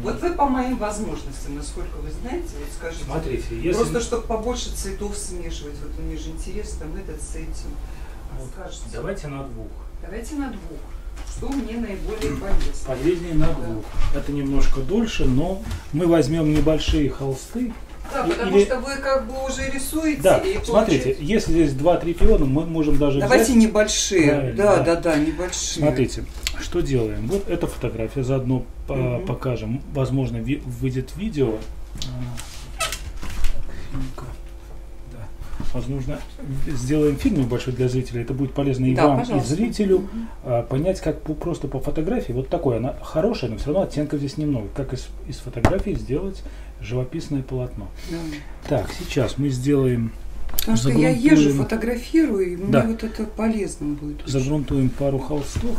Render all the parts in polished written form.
Вот вы по моим возможностям, насколько вы знаете, вот скажите. Смотрите, если... Просто чтобы побольше цветов смешивать, вот мне же интересно, там этот с этим. Вот. Давайте на двух. Давайте на двух. Что мне наиболее полезно? Полезнее на двух. Это немножко дольше, но мы возьмем небольшие холсты. Да, потому что вы как бы уже рисуете. Да, и смотрите, если здесь 2-3 пиона, мы можем даже давайте взять... небольшие. Да, небольшие. Смотрите, что делаем. Вот эта фотография, заодно покажем. Возможно, выйдет видео. Возможно, сделаем фильм небольшой для зрителей. Это будет полезно и вам, пожалуйста, и зрителю понять, как просто по фотографии. Вот такое, она хорошая, но все равно оттенков здесь немного. Как из фотографии сделать живописное полотно. Так, сейчас мы сделаем... Потому что я езжу, фотографирую, и мне вот это полезно будет. Загрунтуем пару холстов.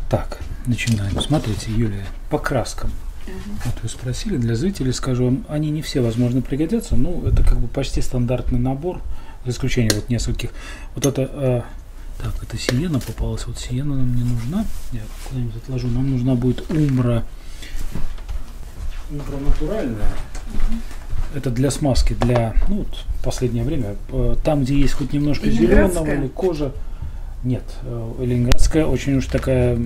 Так, начинаем. Смотрите, Юлия, по краскам. Вот вы спросили, для зрителей скажу вам, они не все, возможно, пригодятся, но это как бы почти стандартный набор, за исключением вот нескольких. Вот это, так, это сиена попалась, вот сиена нам не нужна, я куда-нибудь отложу, нам нужна будет умбра натуральная. Это для смазки, для, ну, вот, в последнее время, там, где есть хоть немножко зеленого или кожа, нет, ленинградская, очень уж такая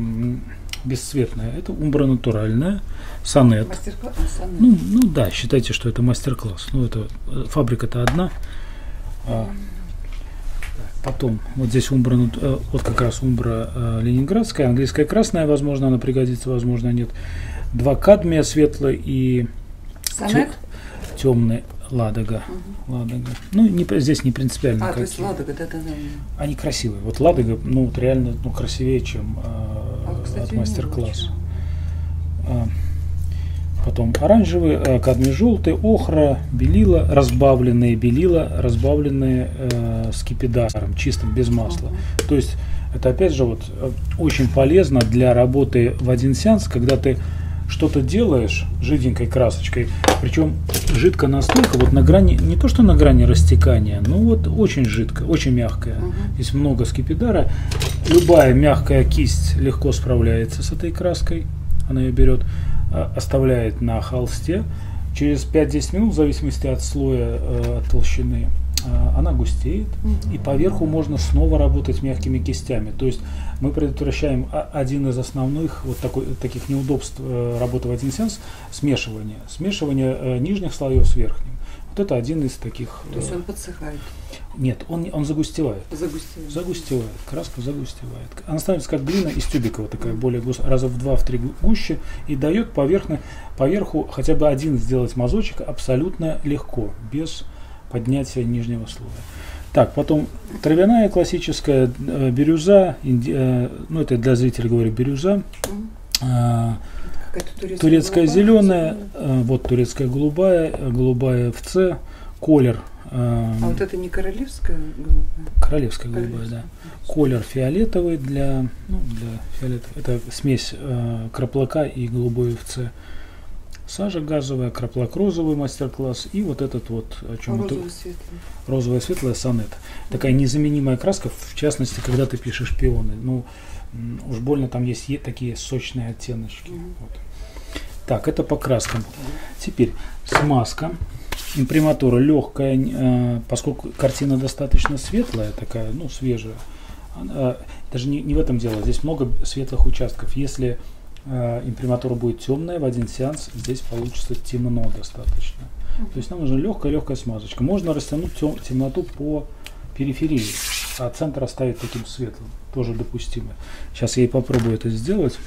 бесцветная. Это умбра натуральная, сонет. Ну да, считайте, что это мастер-класс. Ну, это фабрика-то одна. Потом вот здесь умбра, вот как раз умбра ленинградская, английская красная, возможно, она пригодится, возможно, нет. 2 кадмия светлый и темный ладога. Ладога. Ну, здесь не принципиально. То есть ладога, да. Они красивые. Вот ладога, ну, вот реально, ну, красивее, чем от мастер-класса. Потом оранжевый, кадмий желтый, охра, белила, разбавленные скипидаром, чистым, без масла. То есть это опять же вот очень полезно для работы в один сеанс, когда ты что-то делаешь жиденькой красочкой, причем жидко настолько, вот на грани, не то что на грани растекания, но вот очень жидкая, очень мягкая. Здесь много скипидара. Любая мягкая кисть легко справляется с этой краской. Она ее берет, оставляет на холсте. Через 5-10 минут, в зависимости от слоя, от толщины, она густеет, и поверху можно снова работать мягкими кистями. То есть мы предотвращаем один из основных вот таких неудобств работы в один сеанс — смешивание нижних слоев с верхним. Вот это один из таких. То есть он подсыхает? Нет, он загустевает. Загустевает, краска загустевает. Она становится как глина из тюбика, вот такая более раза в 2-3 гуще, и дает поверху хотя бы один сделать мазочек абсолютно легко, без поднятия нижнего слоя. Так, потом травяная классическая, бирюза, ну это для зрителей говорю, бирюза, турецкая зеленая, вот турецкая голубая ФЦ, колер. Вот это не королевская голубая? Королевская голубая, да. Колер фиолетовый для фиолетового. Это смесь краплака и голубой ФЦ. Сажа газовая, краплак розовый, мастер-класс, и вот этот вот, о чем розовая светлая сонет. Такая незаменимая краска, в частности, когда ты пишешь пионы. Ну, уж больно там есть такие сочные оттеночки. Вот. Так, это по краскам. Теперь смазка. Имприматура легкая, поскольку картина достаточно светлая, такая, ну, свежая. Даже не в этом дело, здесь много светлых участков. Если имприматура будет темная в один сеанс, здесь получится темно достаточно. То есть нам нужна легкая смазочка. Можно растянуть темноту по периферии, а центр оставить таким светлым. Тоже допустимо. Сейчас я и попробую это сделать.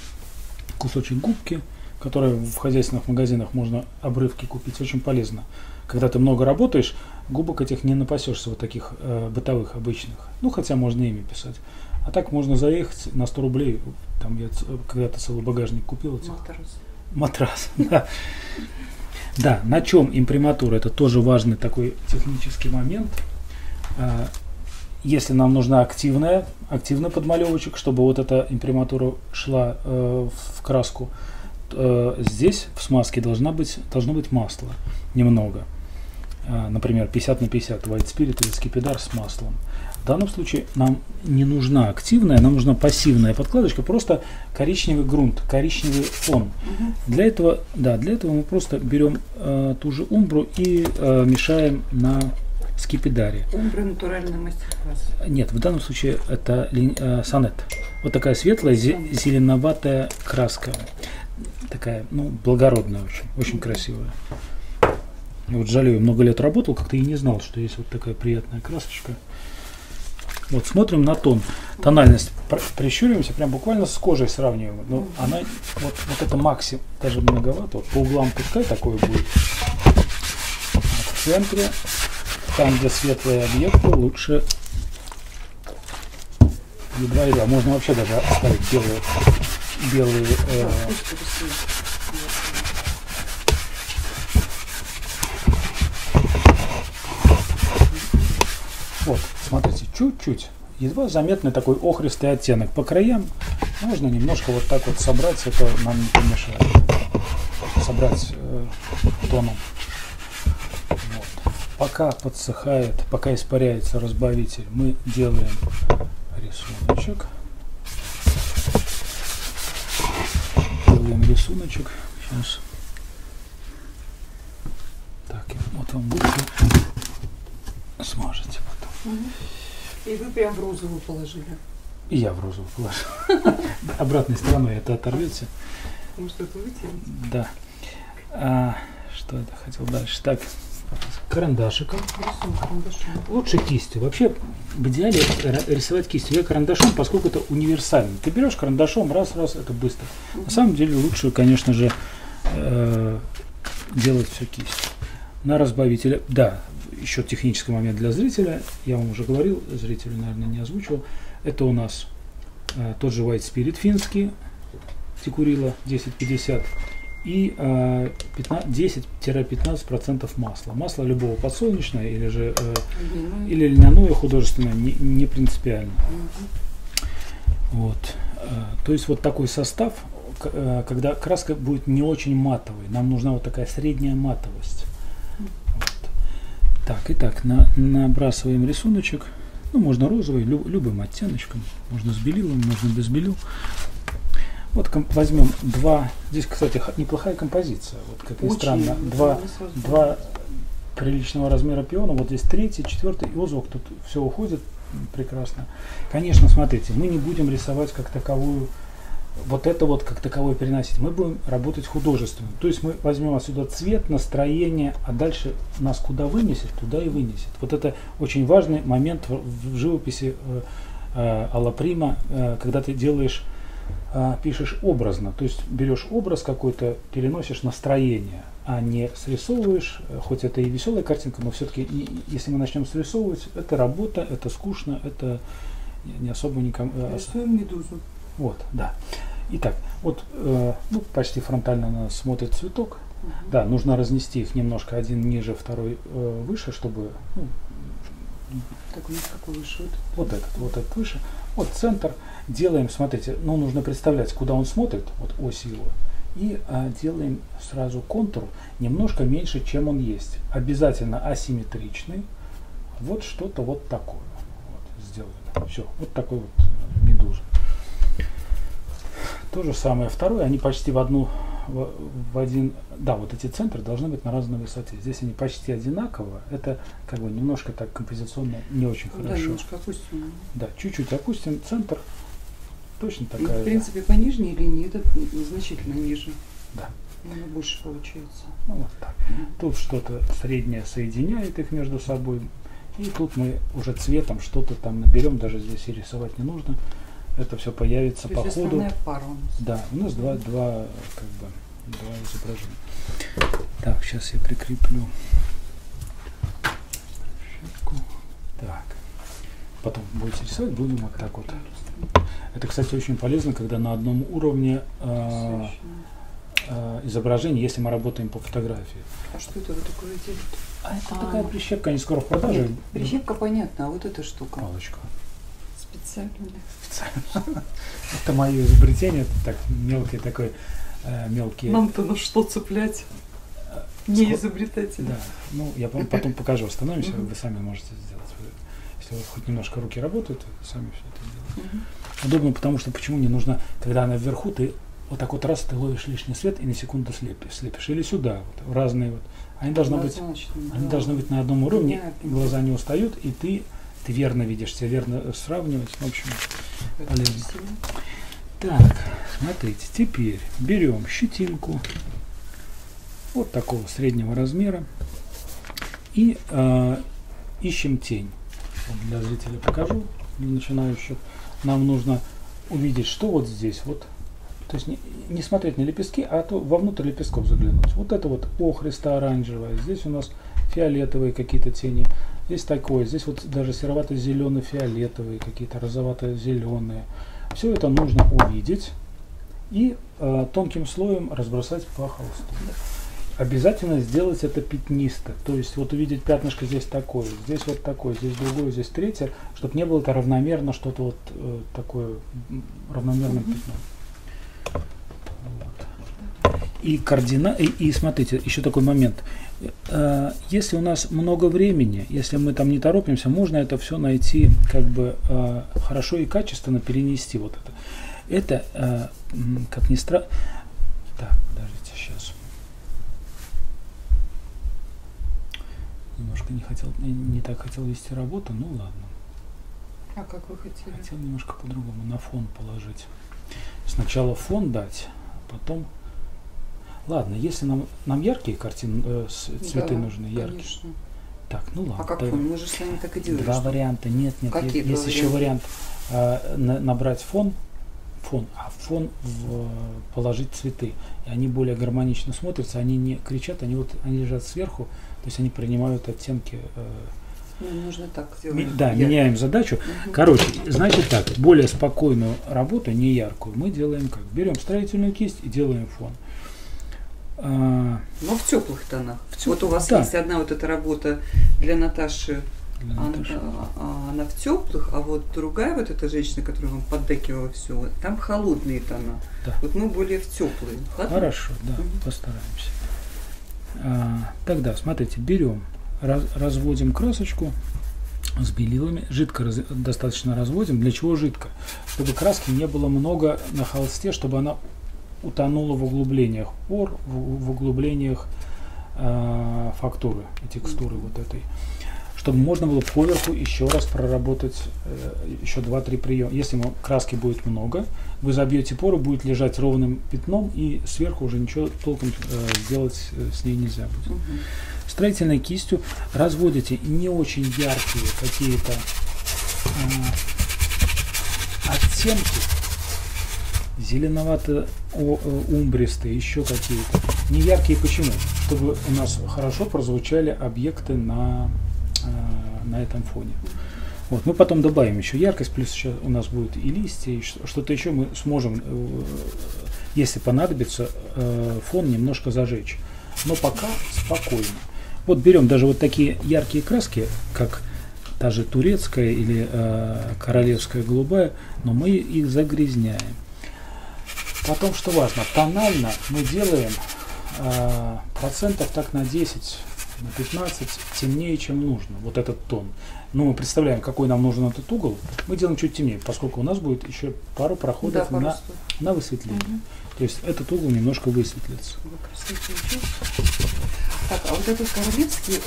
Кусочек губки, которые в хозяйственных магазинах можно обрывки купить. Очень полезно. Когда ты много работаешь, губок этих не напасешься, вот таких бытовых, обычных. Ну, хотя можно ими писать. А так можно заехать на 100 рублей. Там я когда-то целый багажник купил. Матрас. Да. Да, на чем имприматура? Это тоже важный такой технический момент. Если нам нужна активный подмалевочек, чтобы вот эта имприматура шла в краску, здесь в смазке должно быть масла немного. например, 50 на 50 White Spirit или скипидар с маслом. В данном случае нам не нужна активная, нам нужна пассивная подкладочка, просто коричневый грунт, коричневый фон. Для этого мы просто берем ту же умбру и мешаем на скипидаре. Умбра натуральный мастер-класс. Нет, в данном случае это сонет. Вот такая светлая зеленоватая краска. Такая, ну, благородная очень, очень красивая. Я вот жалею, много лет работал, как-то и не знал, что есть вот такая приятная красочка. Вот смотрим на тон, тональность, прищуриваемся, прям буквально с кожей сравниваем. Но она, вот это максимум, даже многовато, вот по углам пускай такое будет. В центре, там где светлые объекты, лучше едва-едва. Можно вообще даже оставить белые вот, смотрите, чуть-чуть, едва заметный такой охристый оттенок. По краям можно немножко вот так вот собрать, это нам не помешает. Собрать тоном. Вот. Пока подсыхает, пока испаряется разбавитель, мы делаем рисуночек. Сейчас. Так, вот он будет. Смажете потом. И вы прям в розовую положили. И я в розовую положил. Обратной стороной это оторвете. Может, это вытереть? Да. Что это хотел дальше? Так, карандашиком. Лучше кистью. Вообще, в идеале рисовать кистью. Я карандашом, поскольку это универсально. Ты берешь карандашом, раз, это быстро. На самом деле лучше, конечно же, делать все кистью. На разбавителе, да, еще технический момент для зрителя, я вам уже говорил, зрителю, наверное, не озвучивал. Это у нас тот же White Spirit финский, Тикурила 1050 и 10-15% масла. Масло любого подсолнечное или же или льняное художественное, не принципиально. Вот. То есть вот такой состав, когда краска будет не очень матовой, нам нужна вот такая средняя матовость. Вот. Так, итак, набрасываем рисуночек. Ну, можно розовый, любым оттеночком. Можно с белилом, можно без белил. Вот возьмем два. Здесь, кстати, неплохая композиция. Вот как ни странно, два приличного размера пиона. Вот здесь третий, четвертый, и узок тут все уходит прекрасно. Конечно, смотрите, мы не будем рисовать как таковую, вот это вот как таковое переносить. Мы будем работать художественно. То есть мы возьмем отсюда цвет, настроение, а дальше нас куда вынесет, туда и вынесет. Вот это очень важный момент в живописи Алла Прима, когда ты делаешь, пишешь образно. То есть берешь образ какой-то, переносишь настроение, а не срисовываешь, хоть это и веселая картинка, но все-таки, если мы начнем срисовывать, это работа, это скучно, это не особо никому. Рисуем медузу. Вот, да. Итак, вот ну, почти фронтально на нас смотрит цветок. Да, нужно разнести их немножко, один ниже, второй выше, чтобы. Ну, так у нас какой выше? Вот этот выше. Вот центр. Делаем, смотрите, ну нужно представлять, куда он смотрит, вот ось его. И делаем сразу контур немножко меньше, чем он есть. Обязательно асимметричный. Вот что-то вот такое. Вот, сделали. Все, вот такой вот медуза. То же самое второе, они почти в один, да, вот эти центры должны быть на разной высоте. Здесь они почти одинаково. Это как бы немножко так композиционно не очень хорошо. Да, немножко опустим. Да, чуть-чуть опустим центр. Точно такая. И, в принципе, по нижней линии это значительно ниже. Да. Оно больше получается. Ну вот так. Тут что-то среднее соединяет их между собой. И тут мы уже цветом что-то там наберем, даже здесь и рисовать не нужно. Это все появится по ходу. Пара у нас. Да, у нас два изображения. Так, сейчас я прикреплю. Так. Потом будете рисовать, будем вот так вот. Это, кстати, очень полезно, когда на одном уровне изображение, если мы работаем по фотографии. А что это вы такое делаете? Это такая прищепка, они скоро в продаже. Нет, прищепка понятно, а вот эта штука. Палочка. Специально. Это мое изобретение, это так мелкий такой, мелкие. Нам-то на что цеплять? Не изобретатель. Да. Ну, я потом покажу, остановимся, вы сами можете сделать. Если у вас хоть немножко руки работают, сами все это делаете. Удобно, потому что почему не нужно, когда она вверху, ты вот так вот раз ты ловишь лишний свет и на секунду слепишь. Или сюда, вот, разные вот. Они должны быть на одном уровне, глаза не устают, и ты верно видишь, тебя верно сравнивать. В общем, полезно. Так, смотрите, теперь берем щетинку вот такого среднего размера и ищем тень. Вот для зрителя покажу, для начинающих. Нам нужно увидеть, что вот здесь вот. То есть не смотреть на лепестки, а то вовнутрь лепестков заглянуть. Вот это вот охристо-оранжевое. Здесь у нас фиолетовые какие-то тени. Здесь такое. Здесь вот даже серовато-зелено-фиолетовые, какие-то розовато-зеленые. Все это нужно увидеть и тонким слоем разбросать по холсту. Обязательно сделать это пятнисто. То есть вот увидеть пятнышко здесь такое, здесь вот такое, здесь другое, здесь третье, чтобы не было это равномерно, что-то вот такое равномерным пятном. Вот. И смотрите, еще такой момент. Если у нас много времени, если мы там не торопимся, можно это все найти как бы хорошо и качественно перенести вот это. Это, как ни странно... Так, подождите, сейчас. Немножко не так хотел вести работу, ну ладно. А как вы хотели? Хотел немножко по-другому, на фон положить. Сначала фон дать, потом... Ладно, если нам яркие картины, цветы нужны, яркие. Конечно. Так, ну ладно. А как фон? Мы же с вами так и делаем. Два варианта. Нет, есть еще вариант набрать фон, а фон положить цветы. И они более гармонично смотрятся, они не кричат, они лежат сверху, то есть они принимают оттенки. Нужно так сделать. Да, меняем задачу. Короче, значит так, более спокойную работу, не яркую, мы делаем как? Берем строительную кисть и делаем фон. Но в теплых тонах. Вот у вас есть одна вот эта работа для Наташи. Она в теплых, а вот другая вот эта женщина, которая вам поддакивала все, там холодные тона. Да. Вот мы более в теплые. Ладно? Хорошо, да, постараемся. Тогда, смотрите, берем, разводим красочку с белилами, жидко достаточно разводим. Для чего жидко? Чтобы краски не было много на холсте, чтобы она утонула в углублениях пор, в углублениях фактуры и текстуры вот этой. Чтобы можно было поверху еще раз проработать еще 2-3 приема. Если краски будет много, вы забьете пору, будет лежать ровным пятном, и сверху уже ничего толком сделать с ней нельзя будет. Строительной кистью разводите не очень яркие какие-то оттенки, зеленовато-умбристые, еще какие-то. Не яркие почему? Чтобы у нас хорошо прозвучали объекты на этом фоне. Вот. Мы потом добавим еще яркость, плюс еще у нас будет и листья, и что-то еще мы сможем, если понадобится, фон немножко зажечь. Но пока спокойно. Вот берем даже вот такие яркие краски, как та же турецкая или королевская голубая, но мы их загрязняем. Потом, что важно, тонально мы делаем процентов так на 10, на 15 темнее, чем нужно, вот этот тон. Но мы представляем, какой нам нужен этот угол, мы делаем чуть темнее, поскольку у нас будет еще пару проходов на высветление. То есть этот угол немножко высветлится. Так, а вот этот королевский,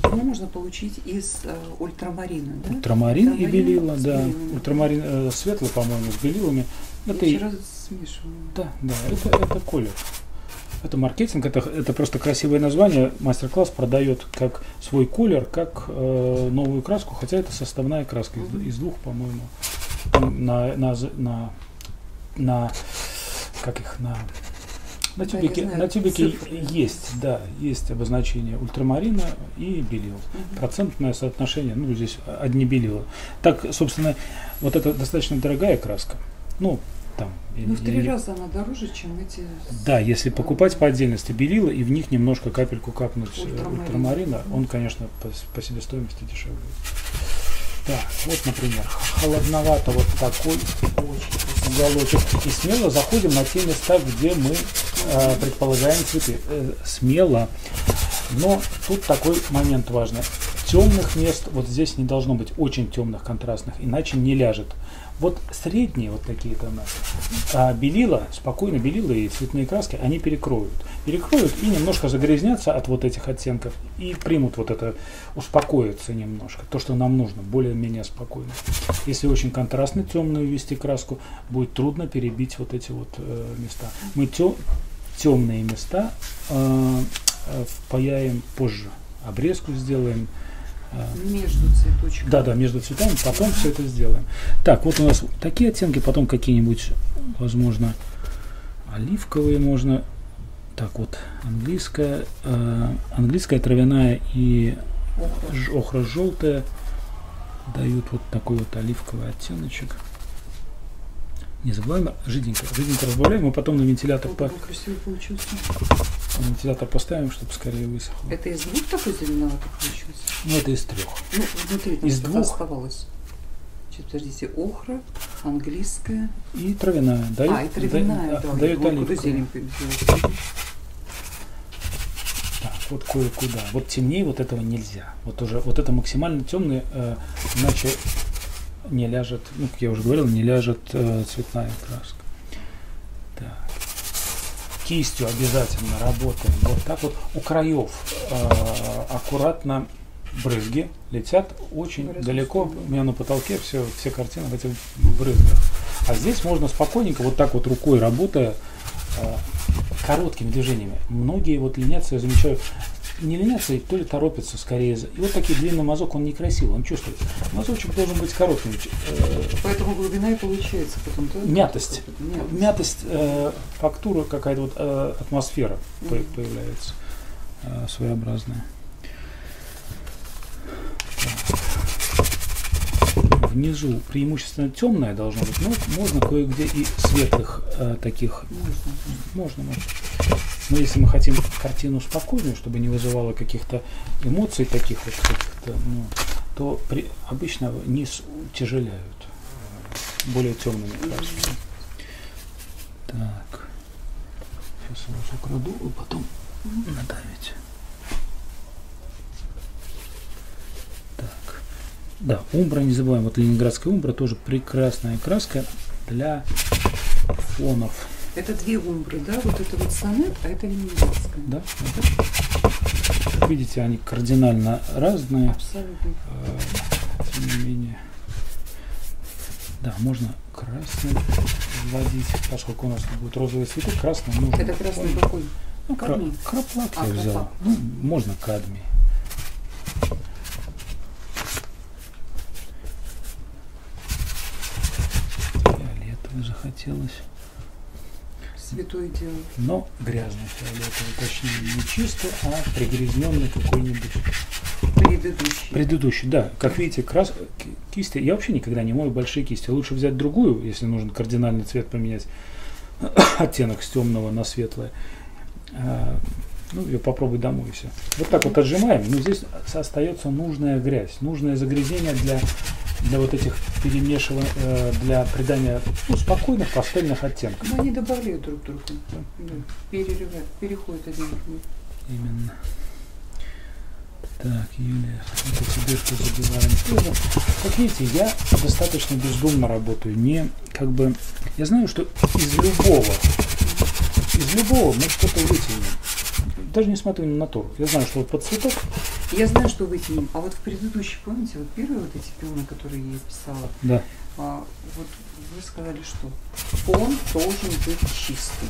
его можно получить из ультрамарина, да? Ультрамарин и белила, да. Ультрамарин светлый, по-моему, с белилами. Это вчера смешиваем. Да, это колер. Это маркетинг, это просто красивое название. Мастер-класс продает как свой колер, как новую краску, хотя это составная краска из двух, по-моему. На тюбике есть, да, есть обозначение ультрамарина и белил. Процентное соотношение, ну, здесь одни белила. Так, собственно, вот это достаточно дорогая краска. Ну, там. В 3 раза она дороже, чем эти. Да, если покупать по отдельности белила и в них немножко капельку капнуть ультрамарина, он, конечно, по себестоимости дешевле. Так, вот, например, холодновато вот такой уголочек. И смело заходим на те места, где мы предполагаем цветы. Смело. Но тут такой момент важный. Темных мест вот здесь не должно быть, очень темных, контрастных, иначе не ляжет. Вот средние вот какие-то у нас белила, спокойно белила и цветные краски, они перекроют и немножко загрязнятся от вот этих оттенков и примут вот это, успокоятся немножко, то, что нам нужно, более-менее спокойно. Если очень контрастно темную ввести краску, будет трудно перебить вот эти вот места. Мы темные места впаяем позже, обрезку сделаем. Между цветочками. Да, между цветами, потом все это сделаем. Так, вот у нас такие оттенки, потом какие-нибудь, возможно, оливковые можно. Так, вот английская травяная и охра желтая дают вот такой вот оливковый оттеночек. Не забываем, жиденько разбавляем, и потом на вентилятор поставим, чтобы скорее высохло. Это из двух такой зеленоватый получился? Ну, это из трех. Ну, внутри там из двух оставалось. Сейчас, подождите, охра, английская. И травяная. И травяная, да. Дает оливковую. Зелень. Так, вот кое-куда. Вот темнее вот этого нельзя. Вот уже, вот это максимально темное, иначе не ляжет, ну, как я уже говорил, не ляжет цветная краска. Так. Кистью обязательно работаем. Вот так вот у краев аккуратно брызги летят очень далеко. У меня на потолке все картины в этих брызгах. А здесь можно спокойненько, вот так вот рукой работая, короткими движениями. Многие вот ленятся, я замечаю, не ленятся, то ли торопятся скорее. И вот такой длинный мазок, он некрасивый, он чувствуется. Мазочек должен быть коротким. Поэтому глубина и получается потом, да? Мятость, фактура, какая-то вот атмосфера появляется своеобразная. Внизу преимущественно темное должно быть, но можно кое-где и светлых таких. Можно. Но если мы хотим картину спокойную, чтобы не вызывало каких-то эмоций таких вот, то обычно низ утяжеляют более темными красками. Так. Сейчас я вас украду и потом надавить. Так. Да, умбра, не забываем, вот ленинградская умбра тоже прекрасная краска для фонов. Это две умбры, да? Вот это вот сонет, а это ленинградская. Да. Как видите, они кардинально разные. Абсолютно. Тем не менее. Да, можно красный вводить, поскольку у нас будет розовые цветы, красный нужно. Это красный какой? Ну, краплак я взял. Ну, можно кадмий. Фиолетовый захотелось. Святой дело. Но грязный фиолетовый, точнее не чистый, а пригрязненный какой-нибудь. Предыдущий, да. Как видите, кисти. Я вообще никогда не мою большие кисти. Лучше взять другую, если нужен кардинальный цвет поменять, оттенок с темного на светлое. Ну, ее попробуй домой и все. Вот так вот отжимаем, но здесь остается нужная грязь, нужное загрязнение для вот этих перемешиваний, для придания спокойных пастельных оттенков. Но они добавляют друг другу, да. Переходят один к другому. Именно. Так, Юлия, вот эти дырки забиваем тоже. Как видите, я достаточно бездумно работаю. Я знаю, что из любого мы что-то вытянем. Даже не смотрю на натуру. Я знаю, что вот под цветок. Я знаю, что вытянем. А вот в предыдущей, помните, вот первые вот эти пионы, которые я писала, да. Вот вы сказали, что фон должен быть чистый,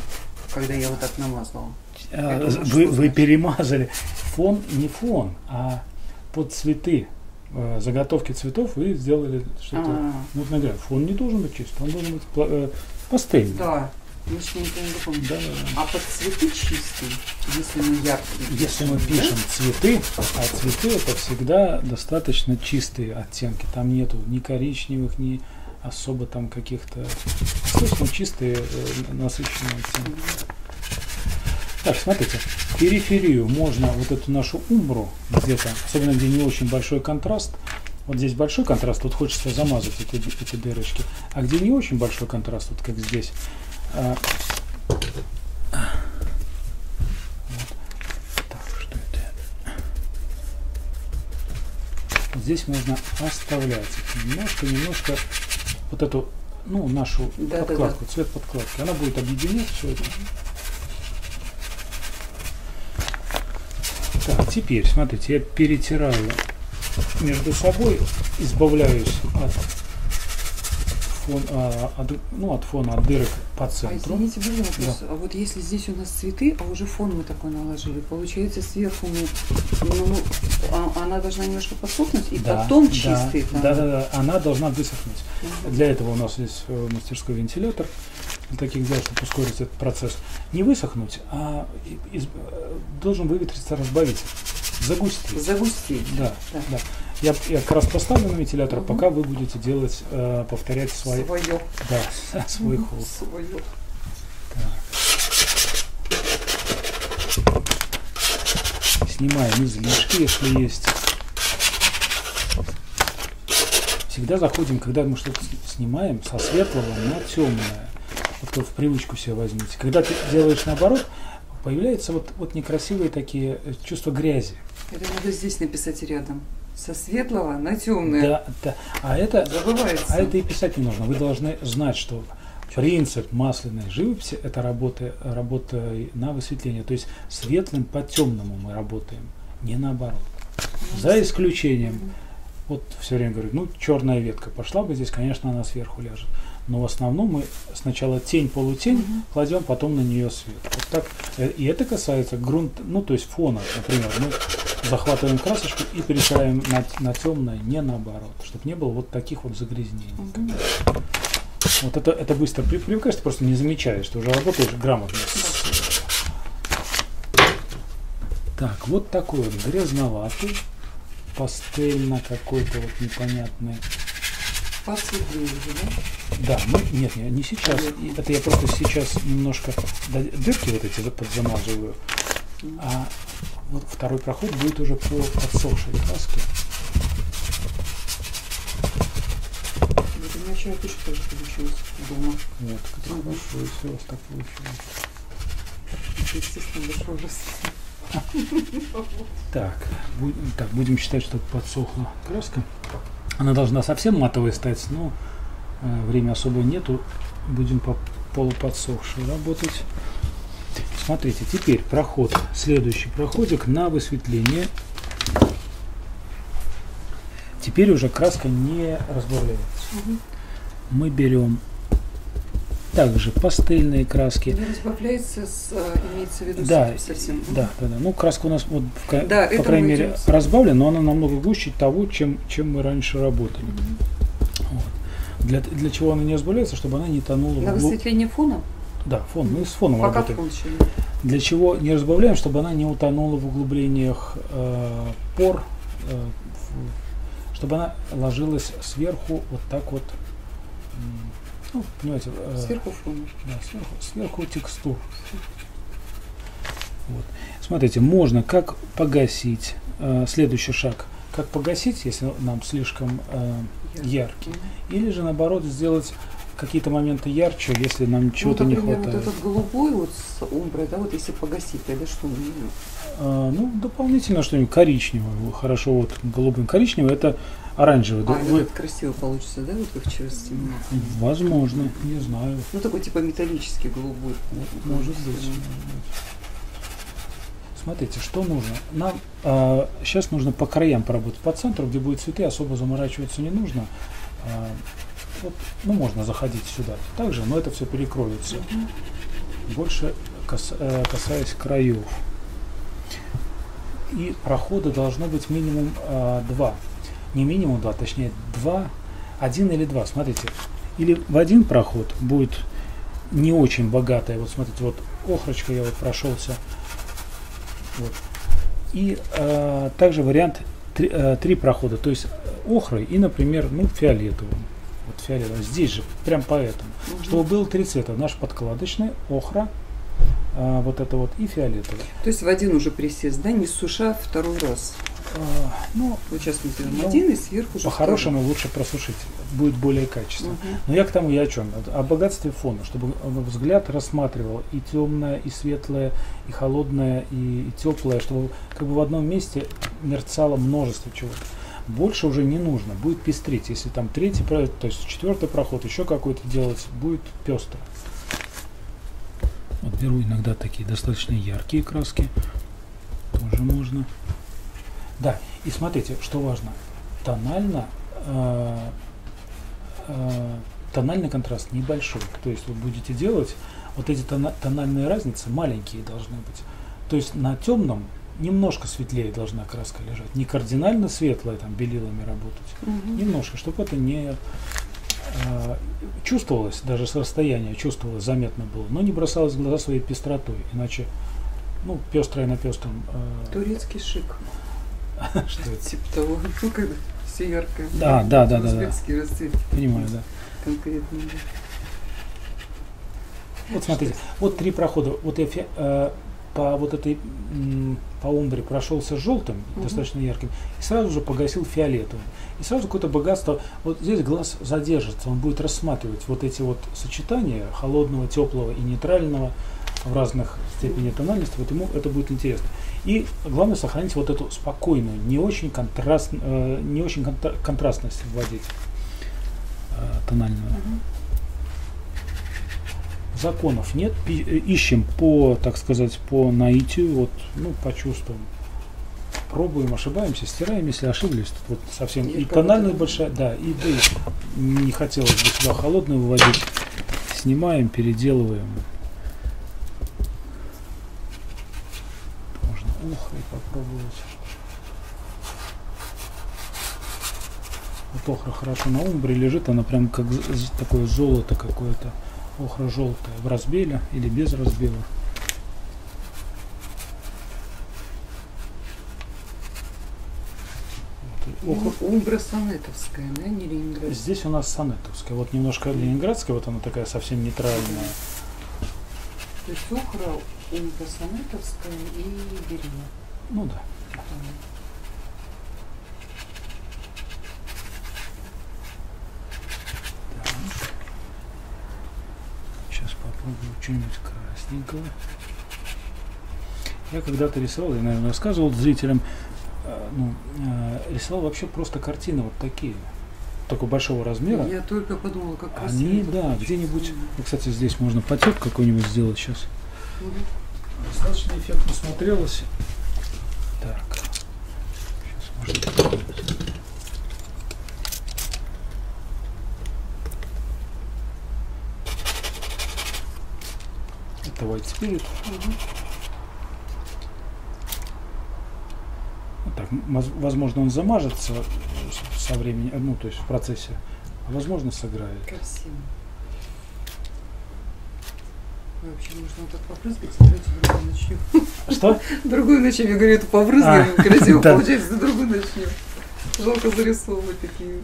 когда я вот так намазала. Вы перемазали. Фон не фон, а под цветы, заготовки цветов вы сделали что-то. Вот, наверное, фон не должен быть чистый, он должен быть пастельный. Да. Да. А под цветы чистый, если мы яркие. Если мы пишем цветы, а цветы это всегда достаточно чистые оттенки. Там нету ни коричневых, ни особо там каких-то. Достаточно чистые насыщенные оттенки. Так, смотрите, периферию можно вот эту нашу умбру где-то, особенно где не очень большой контраст. Вот здесь большой контраст, вот хочется замазать эти дырочки. А где не очень большой контраст, вот как здесь. здесь можно оставлять немножко вот эту, ну, нашу подкладку, цвет подкладки. Она будет объединять все это. Так, теперь, смотрите, я перетираю между собой, избавляюсь от фона, от дырок по центру. Извините, был вопрос. Да. А вот если здесь у нас цветы, а уже фон мы такой наложили, получается сверху она должна немножко подсохнуть и потом чистый. Да, она должна высохнуть. Для этого у нас есть в мастерской вентилятор, для таких дел, чтобы ускорить этот процесс. Не высохнуть, а должен выветриться разбавитель. Загустить. Да. Я как раз поставлю на вентилятор, пока вы будете делать, повторять свой холст. Снимаем излишки, если есть. Всегда заходим, когда мы что-то снимаем, со светлого на темное. Вот в привычку себе возьмите. Когда ты делаешь наоборот, появляются вот некрасивые такие чувства грязи. Это надо здесь написать рядом. Со светлого на темное. Да. А это забывается. И писать не нужно. Вы должны знать, что принцип масляной живописи — это работа на высветление. То есть светлым по темному мы работаем, не наоборот. За исключением, вот все время говорю, черная ветка пошла бы здесь, конечно, она сверху ляжет. Но в основном мы сначала тень, полутень кладем, потом на нее свет. Вот так. И это касается грунта, то есть фона, например. Мы захватываем красочку и перетираем на темное, не наоборот, чтобы не было вот таких вот загрязнений. Вот это быстро привыкаешь, ты просто не замечаешь, ты уже работаешь грамотно. Так, вот такой вот грязноватый, пастельно какой-то вот непонятный. Посветлее, да? Да, нет, не сейчас. Это я просто сейчас немножко дырки вот эти подзамазываю. А вот второй проход будет уже по подсохшей краске. Вот у меня вчера тоже получилось дома. Вот, как хорошо, если у вас так получилось. Это, естественно, большой ужас. Так, будем считать, что подсохла краска. Она должна совсем матовой стать, но времени особо нету. Будем по полуподсохшей работать. Смотрите, теперь следующий проходик на высветление. Теперь уже краска не разбавляется. Мы берем также пастельные краски. Не разбавляется, имеется в виду совсем. Да. Ну, краска у нас, по крайней мере, разбавлена, но она намного гуще того, чем мы раньше работали. Вот. Для чего она не разбавляется? Чтобы она не тонула. На высветление фона? Да, фон. Мы с фоном пока работаем. Фон еще Для чего не разбавляем? Чтобы она не утонула в углублениях пор, чтобы она ложилась сверху вот так вот. Понимаете, сверху фона. Да, сверху текстур. Вот. Смотрите, можно как погасить, следующий шаг, как погасить, если нам слишком яркий, или же наоборот сделать какие-то моменты ярче, если нам чего-то не хватает. Вот этот голубой вот с умброй, да, вот если погасить, тогда что? Дополнительно что-нибудь коричневое. Хорошо, вот голубым коричневый, это оранжевый. Это красиво получится, да, вот как через стену? Возможно, не знаю. Такой типа металлический голубой. Может быть. Смотрите, что нужно. Нам сейчас нужно по краям поработать. По центру, где будут цветы, особо заморачиваться не нужно. Можно заходить сюда также, но это все перекроется. Больше касаясь краев. И прохода должно быть минимум 2. Не минимум 2, точнее 2, 1 или 2. Смотрите, или в один проход будет не очень богатая. Вот смотрите, вот охрочка, я вот прошелся. Вот. И также вариант 3 прохода, то есть охрой и, например, фиолетовым. Вот фиолетовым. Здесь же, прям поэтому. Чтобы было 3 цвета. Наш подкладочный, охра, вот это вот и фиолетовый. То есть в один уже присест, да, не суша второй раз? Вот сейчас мы сделаем один и сверху уже по-хорошему лучше просушить, будет более качественно. Но я к тому о чем? О богатстве фона, чтобы взгляд рассматривал и темное, и светлое, и холодное, и теплое, чтобы как бы в одном месте мерцало множество чего-то. больше уже не нужно, будет пестрить. Если там третий проход, то есть четвертый проход, еще какой-то делать, будет пестро. Вот беру иногда такие достаточно яркие краски, тоже можно. Да, и смотрите, что важно, тональный контраст небольшой, то есть вы будете делать, вот эти тональные разницы маленькие должны быть, то есть на темном немножко светлее должна краска лежать, не кардинально светлая, там белилами работать, немножко, чтобы это не чувствовалось, даже с расстояния чувствовалось, заметно было, но не бросалось в глаза своей пестротой, иначе, ну, пестрое на пестром. Турецкий шик. Что это? Типа того, ну, когда все яркое. Да. Узбекский расцвет. Понимаю, да. Конкретно. Да. Вот смотрите, вот 3 прохода. Вот я по вот этой по умбре прошелся желтым, достаточно ярким, и сразу же погасил фиолетовым. И сразу какое-то богатство. Вот здесь глаз задержится, он будет рассматривать вот эти вот сочетания холодного, теплого и нейтрального в разных степени тональности. Вот ему это будет интересно. И главное сохранить вот эту спокойную, не очень контрастность вводить тональную. Законов нет, ищем по, так сказать, по наитию, вот, ну, по чувствам. Пробуем, ошибаемся, стираем, если ошиблись, тут вот совсем и тональность большая, да, и не хотелось бы сюда холодную выводить. Снимаем, переделываем. Можно охрой попробовать. Вот охра хорошо на умбре лежит, она прям как такое золото какое-то. Охра желтая в разбеле или без разбела. Умбра сонетовская, да, не ленинградская? Здесь у нас сонетовская. Вот немножко ленинградская, вот она такая совсем нейтральная. То есть охра, умбра сонетовская и берила. Ну да. Попробую что-нибудь красненького. Я когда-то рисовал, я, наверное, рассказывал зрителям, рисовал вообще просто картины вот такие, такого большого размера. Я только подумала, как красиво. Они, да, где-нибудь, кстати, здесь можно потек какой-нибудь сделать сейчас. Достаточно эффектно смотрелось. Так, сейчас можно. Это White Spirit. Вот так, возможно, он замажется со временем, ну, то есть в процессе, а возможно, сыграет. Красиво. Вообще можно так попрыскать, давайте другую начнем. Что? Другую начнем, я говорю, это побрызгаем, красиво получается, другую начнем. Жалко зарисовывать такие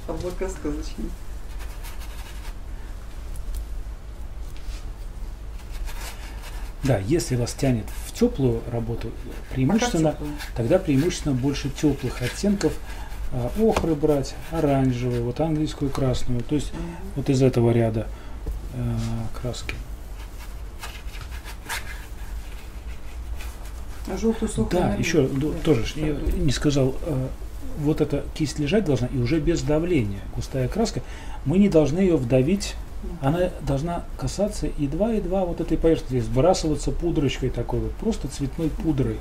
облака сказочные. Да, если вас тянет в теплую работу, преимущественно, тогда преимущественно больше теплых оттенков, охры брать, оранжевый, вот английскую красную, то есть вот из этого ряда краски. А желтую сухую? Да, еще тоже я не сказал, вот эта кисть лежать должна и уже без давления, густая краска, мы не должны ее вдавить. Она должна касаться едва вот этой поверхности, сбрасываться пудрочкой такой вот, просто цветной пудрой.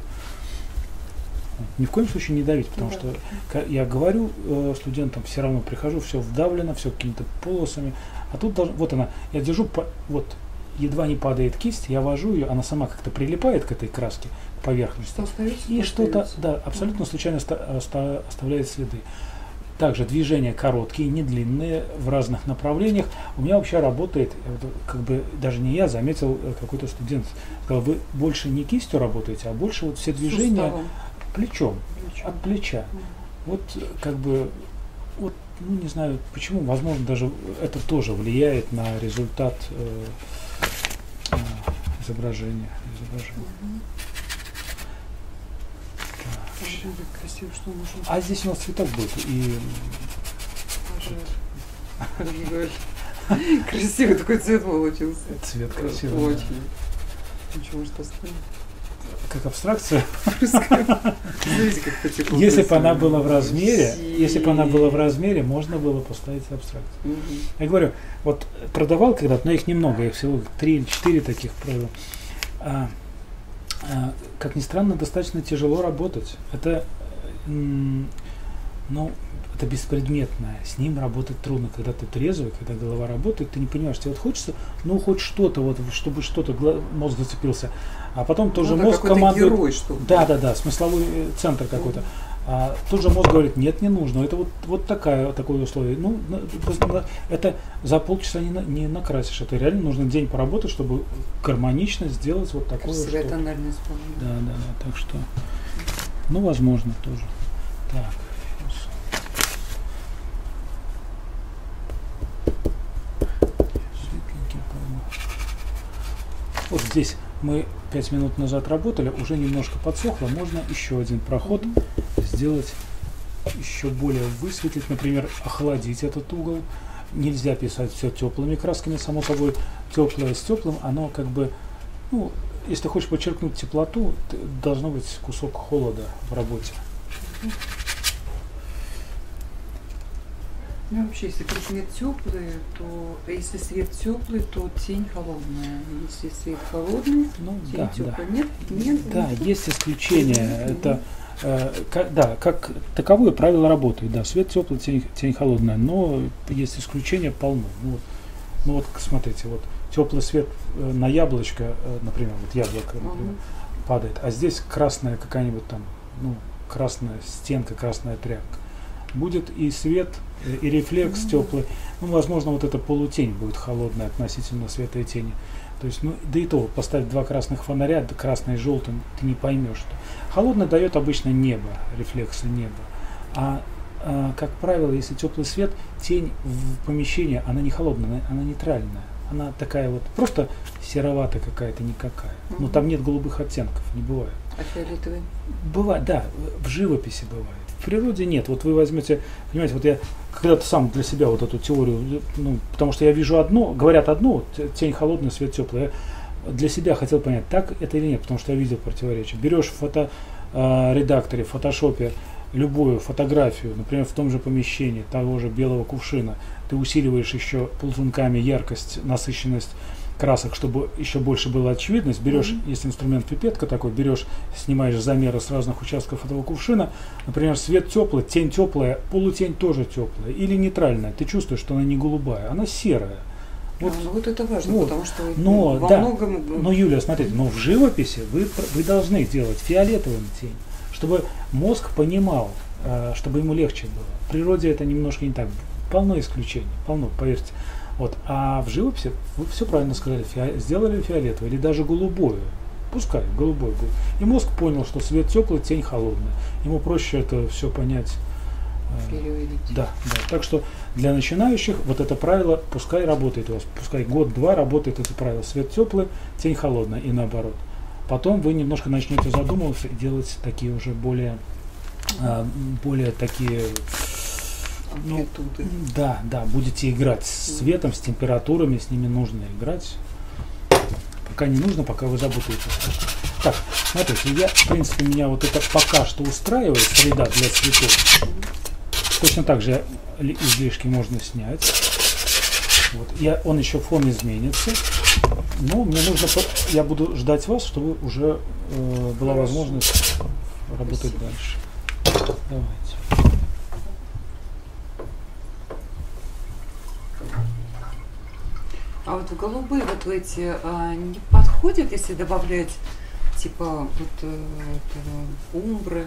Ни в коем случае не давить, потому что я говорю студентам, все равно прихожу, все вдавлено, все какими-то полосами, а тут вот она, я держу, вот едва не падает кисть, я вожу ее, она сама как-то прилипает к этой краске, к поверхности, и что-то, да, абсолютно случайно оставляет следы. Также движения короткие, не длинные, в разных направлениях. У меня вообще работает, как бы даже не я, заметил какой-то студент, сказал, вы больше не кистью работаете, а больше вот все движения плечом, от плеча. Вот как бы, вот, ну не знаю почему, возможно даже это тоже влияет на результат изображения. Красиво, что нужно. А здесь у нас цветок будет и красивый такой цвет получился. Цвет красивый. Очень. Ничего, что оставить. как абстракция. Если бы она была в размере, можно было поставить абстракцию. Я говорю, вот продавал когда-то, но их немного, их всего 3 или 4 таких продал. Как ни странно, достаточно тяжело работать. Это, это беспредметное. С ним работать трудно. Когда ты трезвый, когда голова работает, ты не понимаешь, тебе вот хочется, хоть что-то, вот, чтобы что-то, мозг зацепился. А потом тоже мозг командует. Герой, да, смысловой центр какой-то. А тут же мозг говорит, нет, не нужно. Это вот такое условие. Это за полчаса не накрасишь. Это реально нужно день поработать, чтобы гармонично сделать вот такое. Красивая тональность. Да. Так что, возможно тоже. Так. Вот здесь мы 5 минут назад работали, уже немножко подсохло, можно еще один проход сделать, еще более высветлить, например, охладить этот угол. Нельзя писать все теплыми красками, само собой, теплое с теплым, оно как бы, если хочешь подчеркнуть теплоту, должно быть кусок холода в работе. Вообще, если предмет теплый, если свет теплый, то тень холодная. Если свет холодный, тень теплая. Нет. Да, есть исключения. Это как таковое правило работает. Да, свет теплый, тень холодная. Но есть исключения полно. Вот смотрите, вот теплый свет на яблочко, например, вот яблоко, например, падает, а здесь красная какая-нибудь там, красная стенка, красная тряпка. Будет и свет, и рефлекс теплый. Возможно, вот эта полутень будет холодная относительно света и тени. То есть, да и то, поставить 2 красных фонаря, красный и желтый, ты не поймешь, что. Холодное дает обычно небо, рефлексы неба. Как правило, если теплый свет, тень в помещении, она не холодная, она нейтральная. Она такая вот, просто сероватая какая-то, никакая. Но там нет голубых оттенков, не бывает. А фиолетовый? Бывает, да, в живописи бывает. В природе нет. Вот вы возьмете, понимаете, вот я когда-то сам для себя вот эту теорию, потому что я вижу говорят одно, тень холодная, свет теплый. Я для себя хотел понять, так это или нет, потому что я видел противоречие. Берешь в фоторедакторе, в фотошопе любую фотографию, например, в том же помещении того же белого кувшина, ты усиливаешь еще ползунками яркость, насыщенность красок, чтобы еще больше была очевидность. Берешь, есть инструмент пипетка такой, снимаешь замеры с разных участков этого кувшина, например, свет теплый, тень теплая, полутень тоже теплая или нейтральная. Ты чувствуешь, что она не голубая, она серая. Вот это важно, потому что многом... Но, Юлия, смотрите, в живописи вы должны делать фиолетовым тень, чтобы мозг понимал, чтобы ему легче было. В природе это немножко не так. Полно исключений, поверьте. А в живописи вы все правильно сказали, сделали фиолетовое или даже голубое. Пускай голубой был. И мозг понял, что свет теплый, тень холодная. Ему проще это все понять. Да. Так что для начинающих вот это правило пускай работает у вас. Пускай год-два работает это правило. Свет теплый, тень холодная и наоборот. Потом вы немножко начнете задумываться и делать такие уже более такие... Да, будете играть с светом, с температурами, с ними нужно играть. Пока не нужно, пока вы запутаетесь. Так, смотрите, в принципе, меня вот это пока что устраивает, среда для цветов. Точно так же излишки можно снять. Он еще фон изменится. Но мне нужно, я буду ждать вас, чтобы уже была возможность работать дальше. Давайте. А вот в голубые вот эти не подходят, если добавлять типа умбры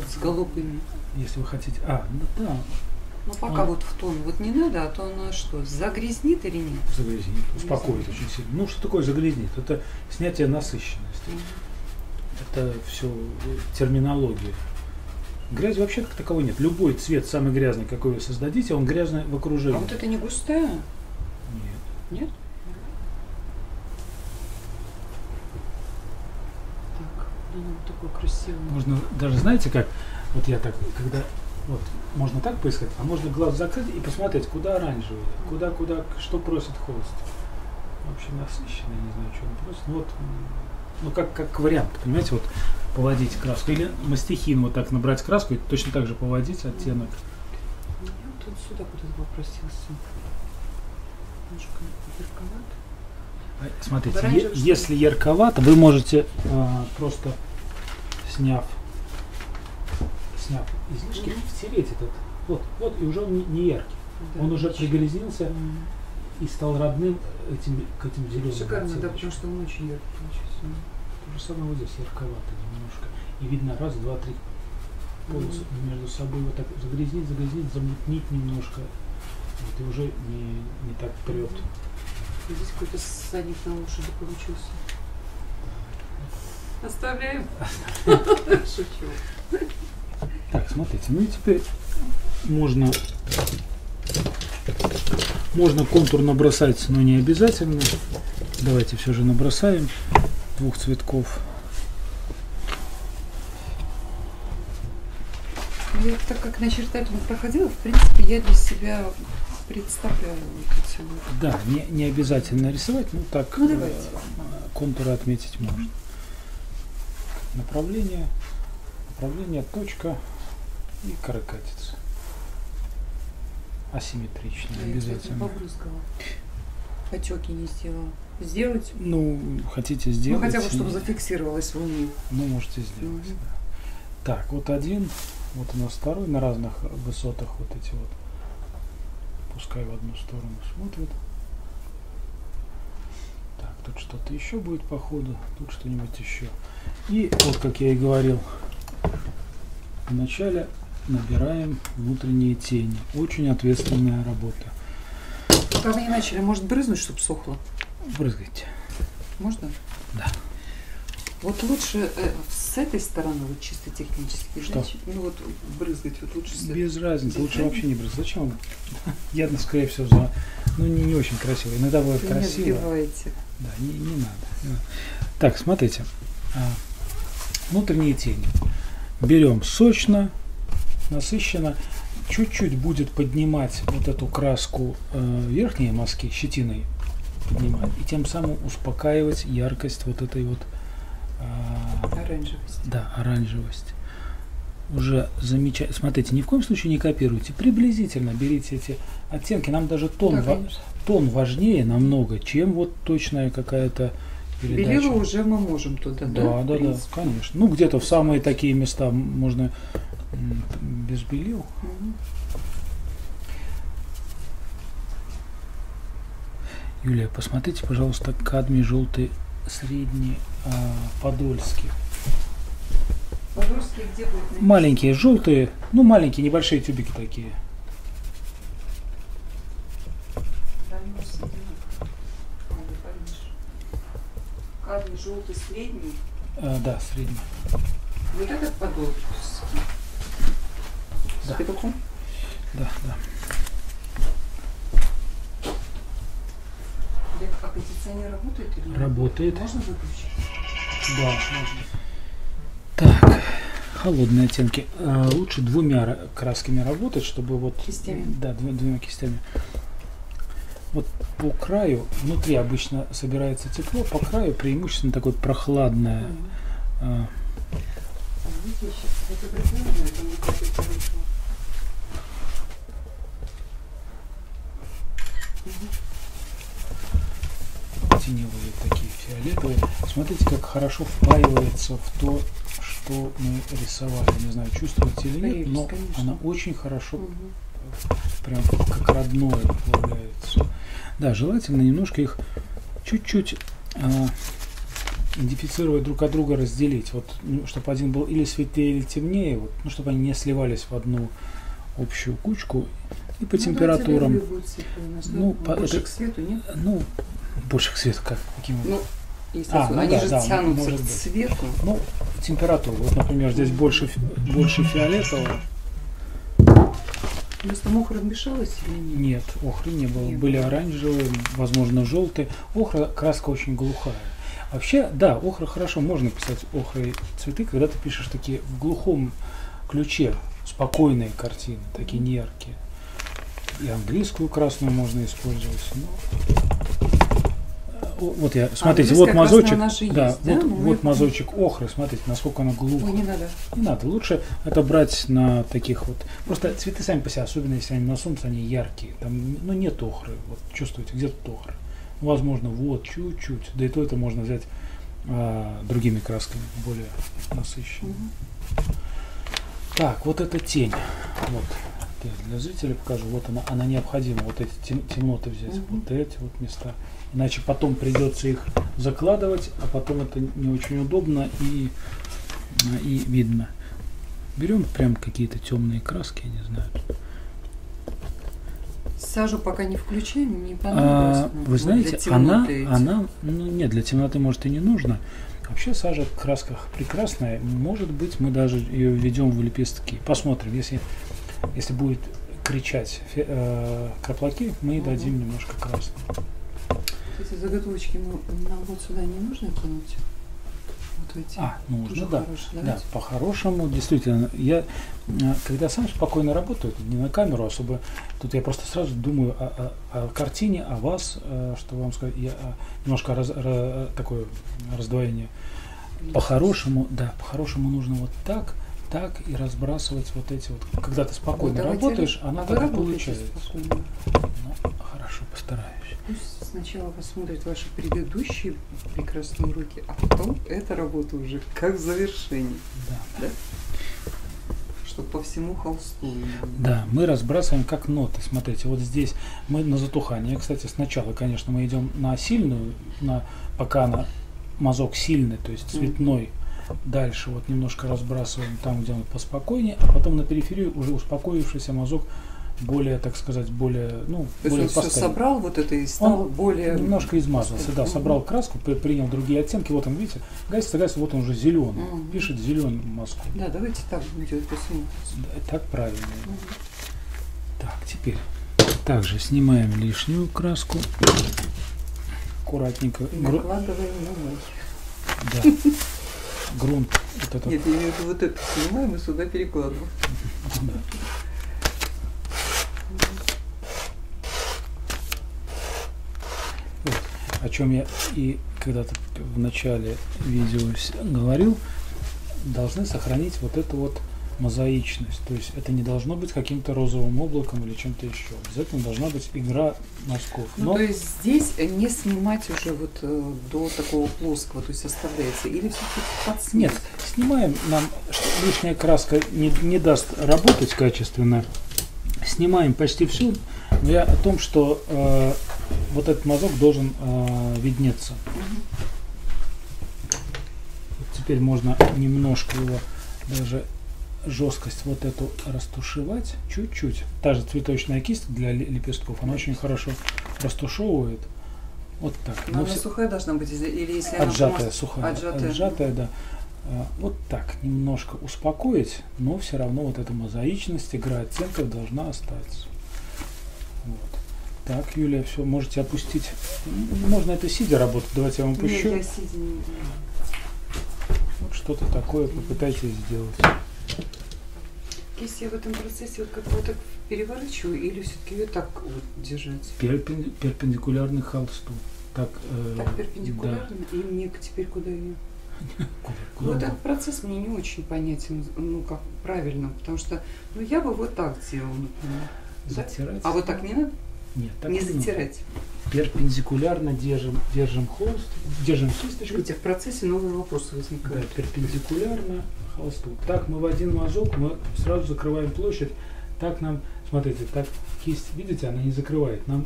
с голубыми? Если вы хотите. Да. Пока вот в тон не надо, а то она что, загрязнит или нет? Загрязнит, успокоит очень сильно. Что такое загрязнит? Это снятие насыщенности. Это все терминология. Грязи вообще как таковой нет. Любой цвет, самый грязный, какой вы создадите, он грязный в окружении. А вот это не густая? Нет? Такой красивый. Можно даже, знаете как, вот я так, когда, можно так поискать, а можно глаз закрыть и посмотреть, куда оранжевый, куда, что просит холст. Вообще насыщенный, не знаю, что он просит. ну как вариант, понимаете, вот поводить краску. Или мастихин вот так набрать краску и точно так же поводить оттенок. Я вот тут сюда куда-то попросился. Немножко ярковато. Смотрите, если ярковато, вы можете просто сняв излишки, стереть этот. Вот, и уже он не яркий. Да, он уже пригрязнился и стал родным к этим зеленым. Шикарно, да, потому что он очень яркий получился. То же самое вот здесь ярковато немножко. И видно раз, два, три полосы между собой вот так загрязнить, замутнить немножко. Вот, и уже не так прет. Здесь какой-то ссадник на лошади получился. Оставляем. Шучу. Так, смотрите, ну и теперь можно контур набросать, но не обязательно. Давайте все же набросаем двух цветков. Я так как начертать не проходила, в принципе, я для себя представляю вот эти вот. Да, не обязательно рисовать, ну так контуры отметить можно. Направление, точка и каракатица. Асимметрично, обязательно. Я побрызгала. Потеки не сделала. Сделать? Ну, хотите сделать. Ну, хотя бы, чтобы зафиксировалось в уме. Ну, можете сделать. Да. Так, вот один, вот у нас второй, на разных высотах вот эти вот. Пускай в одну сторону смотрит. Так, тут что-то еще будет по ходу, тут что-нибудь еще. И вот, как я и говорил, вначале набираем внутренние тени. Очень ответственная работа. Пока вы не начали, может брызнуть, чтобы сохло? Брызгайте. Можно? Да. Вот лучше с этой стороны, вот чисто технически, что? Ну вот брызгать вот лучше с этой. Без разницы, лучше вообще не брызгать. Зачем? Явно, скорее всего, ну не очень красиво. Иногда бывает красиво. Не сбиваете. Да, не надо. Так, смотрите. Внутренние тени. Берем сочно, насыщенно. Чуть-чуть будет поднимать вот эту краску верхней мазки, щетиной поднимать. И тем самым успокаивать яркость вот этой вот оранжевость. Да, оранжевость. Уже замечательно. Смотрите, ни в коем случае не копируйте. Приблизительно берите эти оттенки. Нам даже тон важнее намного, чем вот точная какая-то передача. Белила уже мы можем туда, да? Да, конечно. Ну, где-то в самые такие места можно без белил. Угу. Юлия, посмотрите, пожалуйста, кадмий желтый средний подольский. Подольские где будут? Маленькие, желтые, ну маленькие, небольшие тюбики такие. Кадмий желтый средний? Да, средний. Вот этот подольский? Да. С петухом? Да. А кондиционер работает или нет? Работает. Можно выключить? Да, можно. Так, холодные оттенки. Лучше двумя красками работать, чтобы вот... Кистями? Да, двумя кистями. Вот по краю, внутри обычно собирается тепло, по краю преимущественно такое прохладное. Теневые такие, фиолетовые. Смотрите, как хорошо впаивается в то, что мы рисовали. Не знаю, чувствуете или нет, но конечно. Она очень хорошо, прям как родное появляется. Да, желательно немножко их чуть-чуть идентифицировать друг от друга, разделить. Вот, ну, чтобы один был или светлее, или темнее, вот, ну, чтобы они не сливались в одну общую кучку. И по температурам. Больше к свету, нет? Ну, больше к свету, как? Каким? Ну, они же тянутся к свету. Ну, температуру. Вот, например, здесь больше фиолетового. У нас там охра мешалась или нет? Нет, охры не было. Были оранжевые, возможно, желтые. Охра, краска очень глухая. Вообще, да, охра хорошо, можно писать охрой цветы, когда ты пишешь такие в глухом ключе, спокойные картины, такие неяркие. И английскую красную можно использовать. Но вот я, смотрите, вот мазочек, да, есть, да? вот мазочек охры, смотрите, насколько она глубокая. Ой, не надо. Не надо, лучше это брать на таких вот, просто цветы сами по себе, особенно если они на солнце, они яркие, там, ну, нет охры, вот чувствуете, где тут охра. Возможно, вот, чуть-чуть, да и то это можно взять другими красками, более насыщенными. Так, вот эта тень, вот. Для зрителя покажу, вот она необходима, вот эти темноты взять, вот эти вот места. Иначе потом придется их закладывать, а потом это не очень удобно и видно. Берем прям какие-то темные краски, я не знаю. Сажу пока не включаем, не понадобится. Вы знаете, она, ну нет, для темноты может и не нужно. Вообще сажа в красках прекрасная. Может быть, мы даже ее введем в лепестки. Посмотрим, если будет кричать краплаки, мы дадим немножко красного. Эти заготовочки нам вот сюда не нужно кинуть? Вот эти. Нужно, да. Да, по-хорошему, действительно. Я, когда сам спокойно работаю, не на камеру особо, тут я просто сразу думаю о картине, о вас, что вам сказать, немножко такое раздвоение. По-хорошему, да, по-хорошему нужно вот так и разбрасывать вот эти вот. Когда ты спокойно работаешь, она так и получается. Хорошо, постараюсь. Пусть сначала посмотрят ваши предыдущие прекрасные уроки, а потом эта работа уже как завершение. Да? Чтобы по всему холсту. Да, мы разбрасываем как ноты. Смотрите, вот здесь мы на затухание. Кстати, сначала, конечно, мы идем на сильную, пока мазок сильный, то есть цветной. Дальше вот немножко разбрасываем там, где он поспокойнее, а потом на периферию уже успокоившийся мазок более, так сказать, более, ну, то более есть он все собрал вот это и стал более... Немножко измазался, да, собрал краску, принял другие оттенки, вот он, видите, гайс, вот он уже зеленый, пишет зеленым мазком. Да, давайте так будет посмотрим. Да, так правильно. Так, теперь также снимаем лишнюю краску, аккуратненько. Накладываем на мой. Да. Грунт. Вот этот. Нет, я имею в виду, вот это снимаем и сюда перекладываем. Да. Вот, о чем я и когда-то в начале видео говорил, должны сохранить вот эту вот мозаичность. То есть это не должно быть каким-то розовым облаком или чем-то еще. Обязательно должна быть игра мазков. То есть здесь не снимать уже вот до такого плоского, то есть оставляется, или все-таки подснимать? Нет, снимаем, нам лишняя краска не даст работать качественно. Снимаем почти все. Но я о том, что вот этот мазок должен виднеться. Вот теперь можно немножко его даже жесткость вот эту растушевать чуть-чуть. Та же цветочная кисть для лепестков, она очень хорошо растушевывает. Вот так. Но она сухая должна быть, или если отжатая, она сухая. Отжатая, да. Вот так, немножко успокоить, но все равно вот эта мозаичность, игра оттенков должна остаться. Вот. Так, Юлия, все, можете опустить. Можно это сидя работать, давайте я вам опущу. Нет, я сидя не буду. Вот что-то такое попытайтесь сделать. Если я в этом процессе вот как-то вот так переворачиваю, или все-таки ее так вот держать? Перпендикулярный холсту. Так перпендикулярно? Да. И мне теперь куда ее? Вот этот процесс мне не очень понятен, ну как правильно, потому что я бы вот так делала, например. Затирать? Да? А вот так не надо? Нет, так не затирать. Перпендикулярно держим холст, держим кисточку. Видите, в процессе новые вопросы возникают. Да, перпендикулярно холсту. Так мы в один мазок мы сразу закрываем площадь. Так нам, смотрите, так кисть, видите, она не закрывает. Мы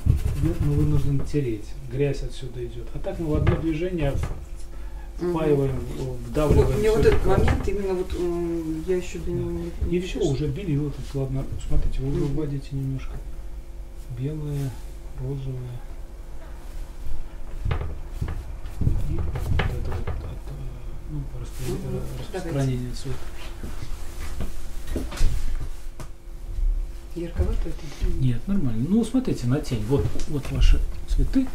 вынуждены тереть. Грязь отсюда идет. А так мы в одно движение впаиваем, вдавливаем. Вот, мне вот этот момент именно вот я еще до него не и все, уже белило тут, ладно, смотрите, вы выводите немножко белое, розовое. И вот это вот распространение цвета. Ярковато это? Нет, нормально. Ну, смотрите, на тень. Вот ваши цветы.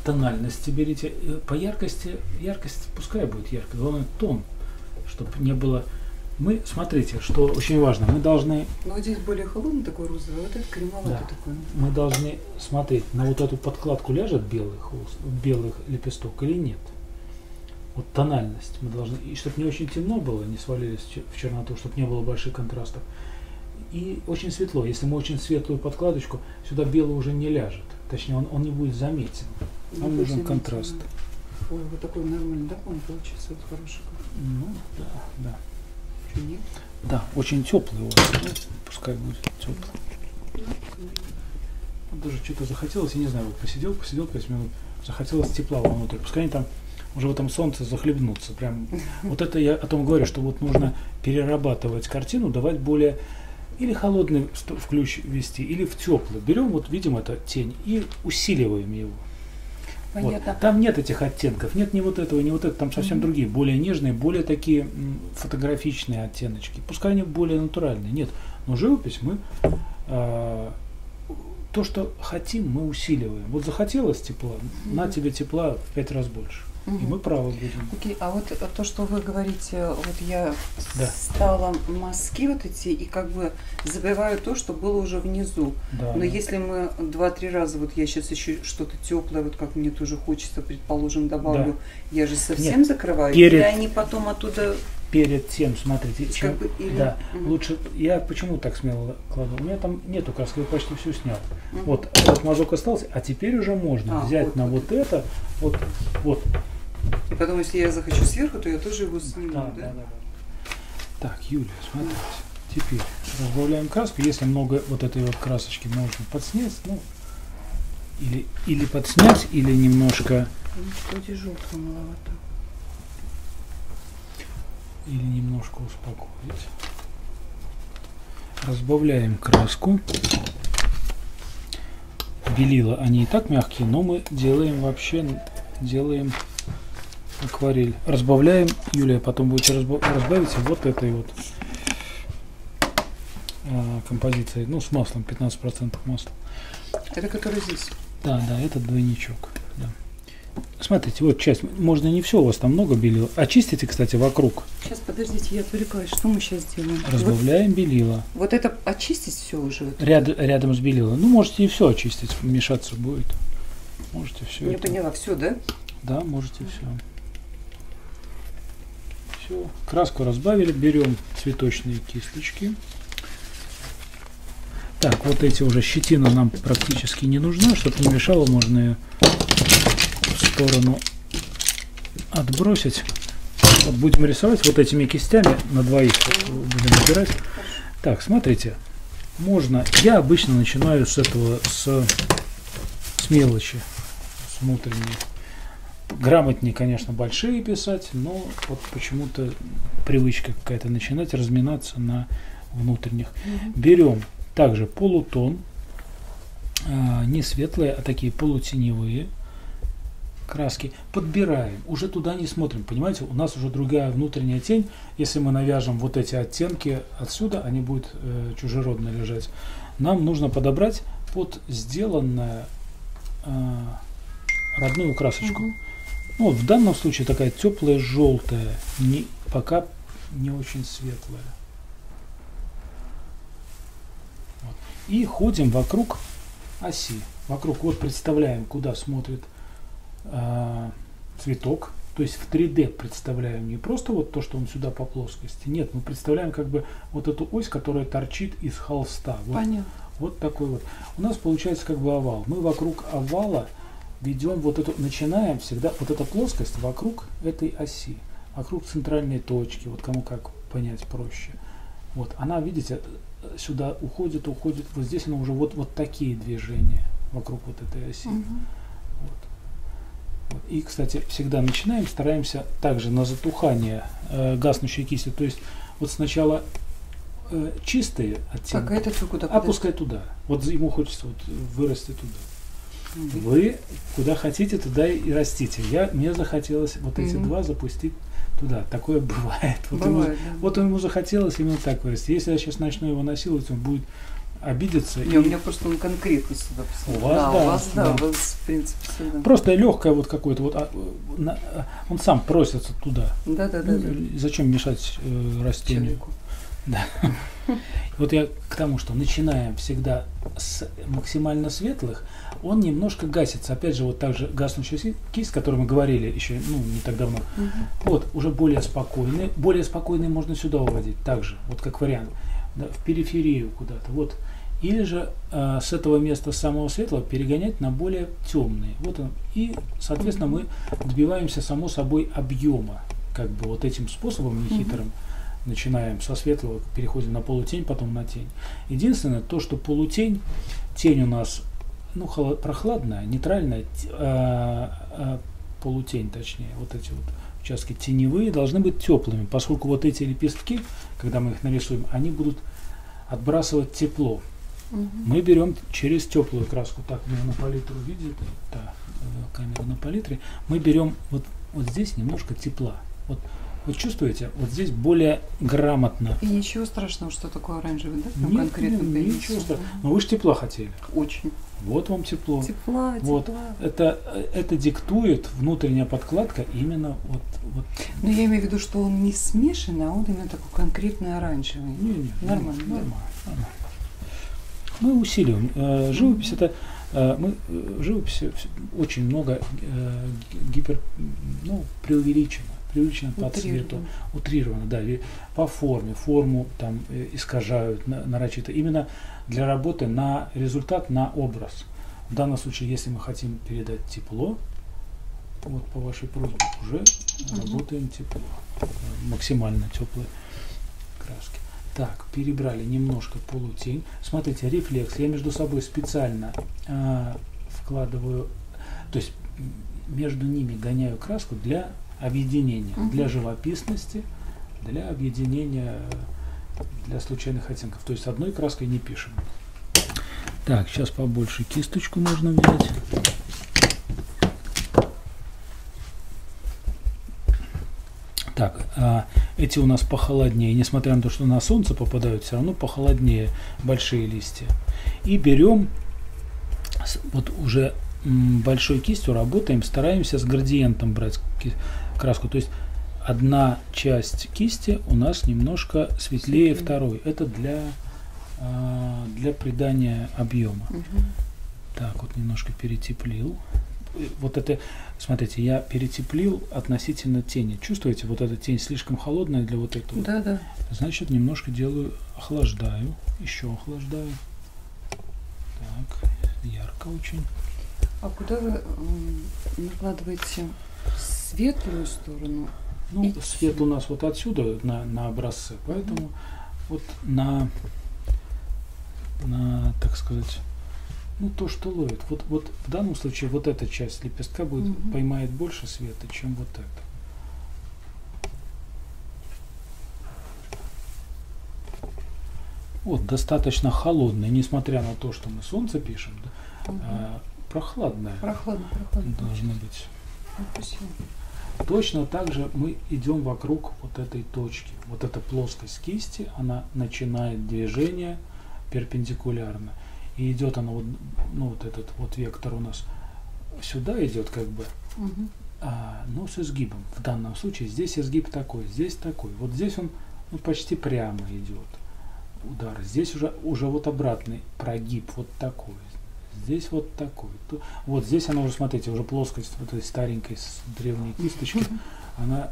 Тональности берите. По яркости, яркость пускай будет яркой. Главное тон, чтобы не было Мы, смотрите, что очень важно, мы должны... Ну, здесь более холодный такой розовый, а вот этот кремоватый такой. Мы должны смотреть, на вот эту подкладку ляжет белый лепесток или нет. Вот тональность мы должны, и чтобы не очень темно было, не свалились в черноту, чтобы не было больших контрастов. И очень светло. Если мы очень светлую подкладочку, сюда белый уже не ляжет. Точнее, он не будет заметен. Нам нужен контраст. Ой, вот такой нормальный, да, он получится вот хороший. Ну, да, да. Что, нет? Да, очень теплый у вас. Ну, пускай будет теплый. Даже что-то захотелось, я не знаю, вот посидел 5 минут, захотелось тепла вовнутрь. Пускай они там уже в этом солнце захлебнуться. Прям. Вот это я о том говорю, что вот нужно перерабатывать картину, давать более или холодный в ключ ввести, или в теплый. Берем, вот видим это тень и усиливаем его. Вот. Там нет этих оттенков, нет ни вот этого, ни вот этого, там совсем другие, более нежные, более такие фотографичные оттеночки. Пускай они более натуральные, нет. Но живопись мы, то, что хотим, мы усиливаем. Вот захотелось тепла, на тебе тепла в 5 раз больше. И мы правы будем. Окей, а вот то, что вы говорите, вот я стала мазки вот эти и как бы забиваю то, что было уже внизу. Да, но если мы 2-3 раза, вот я сейчас еще что-то теплое, вот как мне тоже хочется, предположим, добавлю, я же совсем закрываю, или они потом оттуда... Перед тем, смотрите, как бы, или... да, лучше, я почему так смело кладу, у меня там нету краски, я почти все снял. Вот этот мазок остался, а теперь уже можно взять вот, на вот это, вот. И потом, если я захочу сверху, то я тоже его сниму, да? Так, Юлия, смотрите, теперь разбавляем краску, если много вот этой вот красочки можно подснять, ну, или подснять, или немножко... Вроде желтого маловато. Или немножко успокоить. Разбавляем краску. Белила, они и так мягкие, но мы делаем акварель. Разбавляем, Юлия, потом будете разбавить вот этой вот композицией, ну, с маслом, 15% масла. Это который здесь? Да, это двойничок. Да. Смотрите, вот часть, можно не все, у вас там много белила. Очистите, кстати, вокруг. Сейчас, подождите, я отвлекаюсь. Что мы сейчас делаем? Разбавляем белила. Вот это очистить все уже? Рядом с белилом. Ну, можете и все очистить, мешаться будет. Можете все. Я поняла, все, да? Да, можете все. Все. Краску разбавили, берем цветочные кисточки. Так, вот эти уже щетина нам практически не нужна, чтобы не мешало, можно ее в сторону отбросить. Вот будем рисовать вот этими кистями, на двоих будем набирать. Так, смотрите, можно, я обычно начинаю с этого, с мелочи, с внутренней. Грамотнее, конечно, большие писать, но вот почему-то привычка какая-то начинать разминаться на внутренних. Берем также полутон, не светлые, а такие полутеневые краски. Подбираем, уже туда не смотрим, понимаете, у нас уже другая внутренняя тень. Если мы навяжем вот эти оттенки отсюда, они будут чужеродно лежать. Нам нужно подобрать под сделанную родную красочку. Ну, вот в данном случае такая теплая желтая, пока не очень светлая. Вот. И ходим вокруг оси. Вокруг, вот представляем, куда смотрит цветок. То есть в 3D представляем не просто вот то, что он сюда по плоскости. Нет, мы представляем как бы вот эту ось, которая торчит из холста. Вот, понятно. Вот такой вот. У нас получается как бы овал. Мы вокруг овала ведем вот эту, начинаем всегда, вот эта плоскость вокруг этой оси, вокруг центральной точки, вот кому как понять проще. Вот, она, видите, сюда уходит, вот здесь она уже вот такие движения вокруг вот этой оси. Вот. И, кстати, всегда начинаем, стараемся также на затухание гаснущей кисти, то есть вот сначала чистые оттенки, опускай туда, вот ему хочется вот вырасти туда. Вы куда хотите, туда и растите. Мне захотелось вот эти два запустить туда. Такое бывает. Вот ему захотелось именно так вырасти. Если я сейчас начну его насиловать, он будет обидеться. Не, у меня просто он конкретно сюда посмотрел. У вас, да, у вас, в принципе, сюда. Просто легкое вот какое-то, вот, он сам просится туда. Да. Зачем мешать растению? Человеку. Да. Вот я к тому, что начинаем всегда с максимально светлых, он немножко гасится. Опять же, вот так же гаснущая кисть, о которой мы говорили еще не так давно. Вот, уже более спокойные. Более спокойные можно сюда уводить, также, вот как вариант, да, в периферию куда-то. Вот. Или же с этого места самого светлого перегонять на более темные. Вот он. И, соответственно, мы добиваемся, само собой, объема. Как бы вот этим способом нехитрым. Начинаем со светлого, переходим на полутень, потом на тень. Единственное, то, что полутень, тень у нас прохладная, нейтральная, полутень точнее, вот эти вот участки теневые должны быть теплыми, поскольку вот эти лепестки, когда мы их нарисуем, они будут отбрасывать тепло. Мы берем через теплую краску, так мы на палитру видите, камера на палитре, мы берем вот здесь немножко тепла. Вот чувствуете, вот здесь более грамотно. И ничего страшного, что такое оранжевый, да? Конкретно ничего страшного. Но вы же тепла хотели. Очень. Вот вам тепло. Тепла. Это диктует внутренняя подкладка именно вот. Но я имею в виду, что он не смешанный, а он именно такой конкретный оранжевый. Нормально. Мы усиливаем. Живопись это. Мы в живописи очень много преувеличено по цвету, утрировано, да, по форме, форму там искажают нарочито, именно для работы на результат, на образ. В данном случае, если мы хотим передать тепло, вот по вашей просьбе уже работаем тепло, максимально теплые краски. Так, перебрали немножко полутень. Смотрите, рефлекс. Я между собой специально вкладываю, то есть между ними гоняю краску для объединения, для живописности, для объединения, для случайных оттенков. То есть одной краской не пишем. Так, сейчас побольше кисточку можно взять. Так, эти у нас похолоднее, несмотря на то, что на солнце попадают, все равно похолоднее большие листья. И берем, вот уже большой кистью работаем, стараемся с градиентом брать краску. То есть одна часть кисти у нас немножко светлее второй. Это для придания объема. Так, вот немножко перетеплил. Вот это, смотрите, я перетеплил относительно тени. Чувствуете, вот эта тень слишком холодная для вот этого? Да. Значит, немножко делаю, охлаждаю, еще охлаждаю. Так, ярко очень. А куда вы накладываете светлую сторону? Ну, свет у нас вот отсюда на образце, поэтому вот на, так сказать, то, что ловит. Вот в данном случае вот эта часть лепестка будет поймает больше света, чем вот это. Вот, достаточно холодная, несмотря на то, что мы солнце пишем, да, прохладная. Прохладно. Должна быть. Спасибо. Точно так же мы идем вокруг вот этой точки. Вот эта плоскость кисти, она начинает движение перпендикулярно. И идет она вот этот вот вектор у нас сюда идет как бы, но с изгибом. В данном случае здесь изгиб такой, здесь такой. Вот здесь он почти прямо идет удар. Здесь уже вот обратный прогиб вот такой. Здесь вот такой. Вот здесь она уже, смотрите, уже плоскость вот этой старенькой древней кисточки, она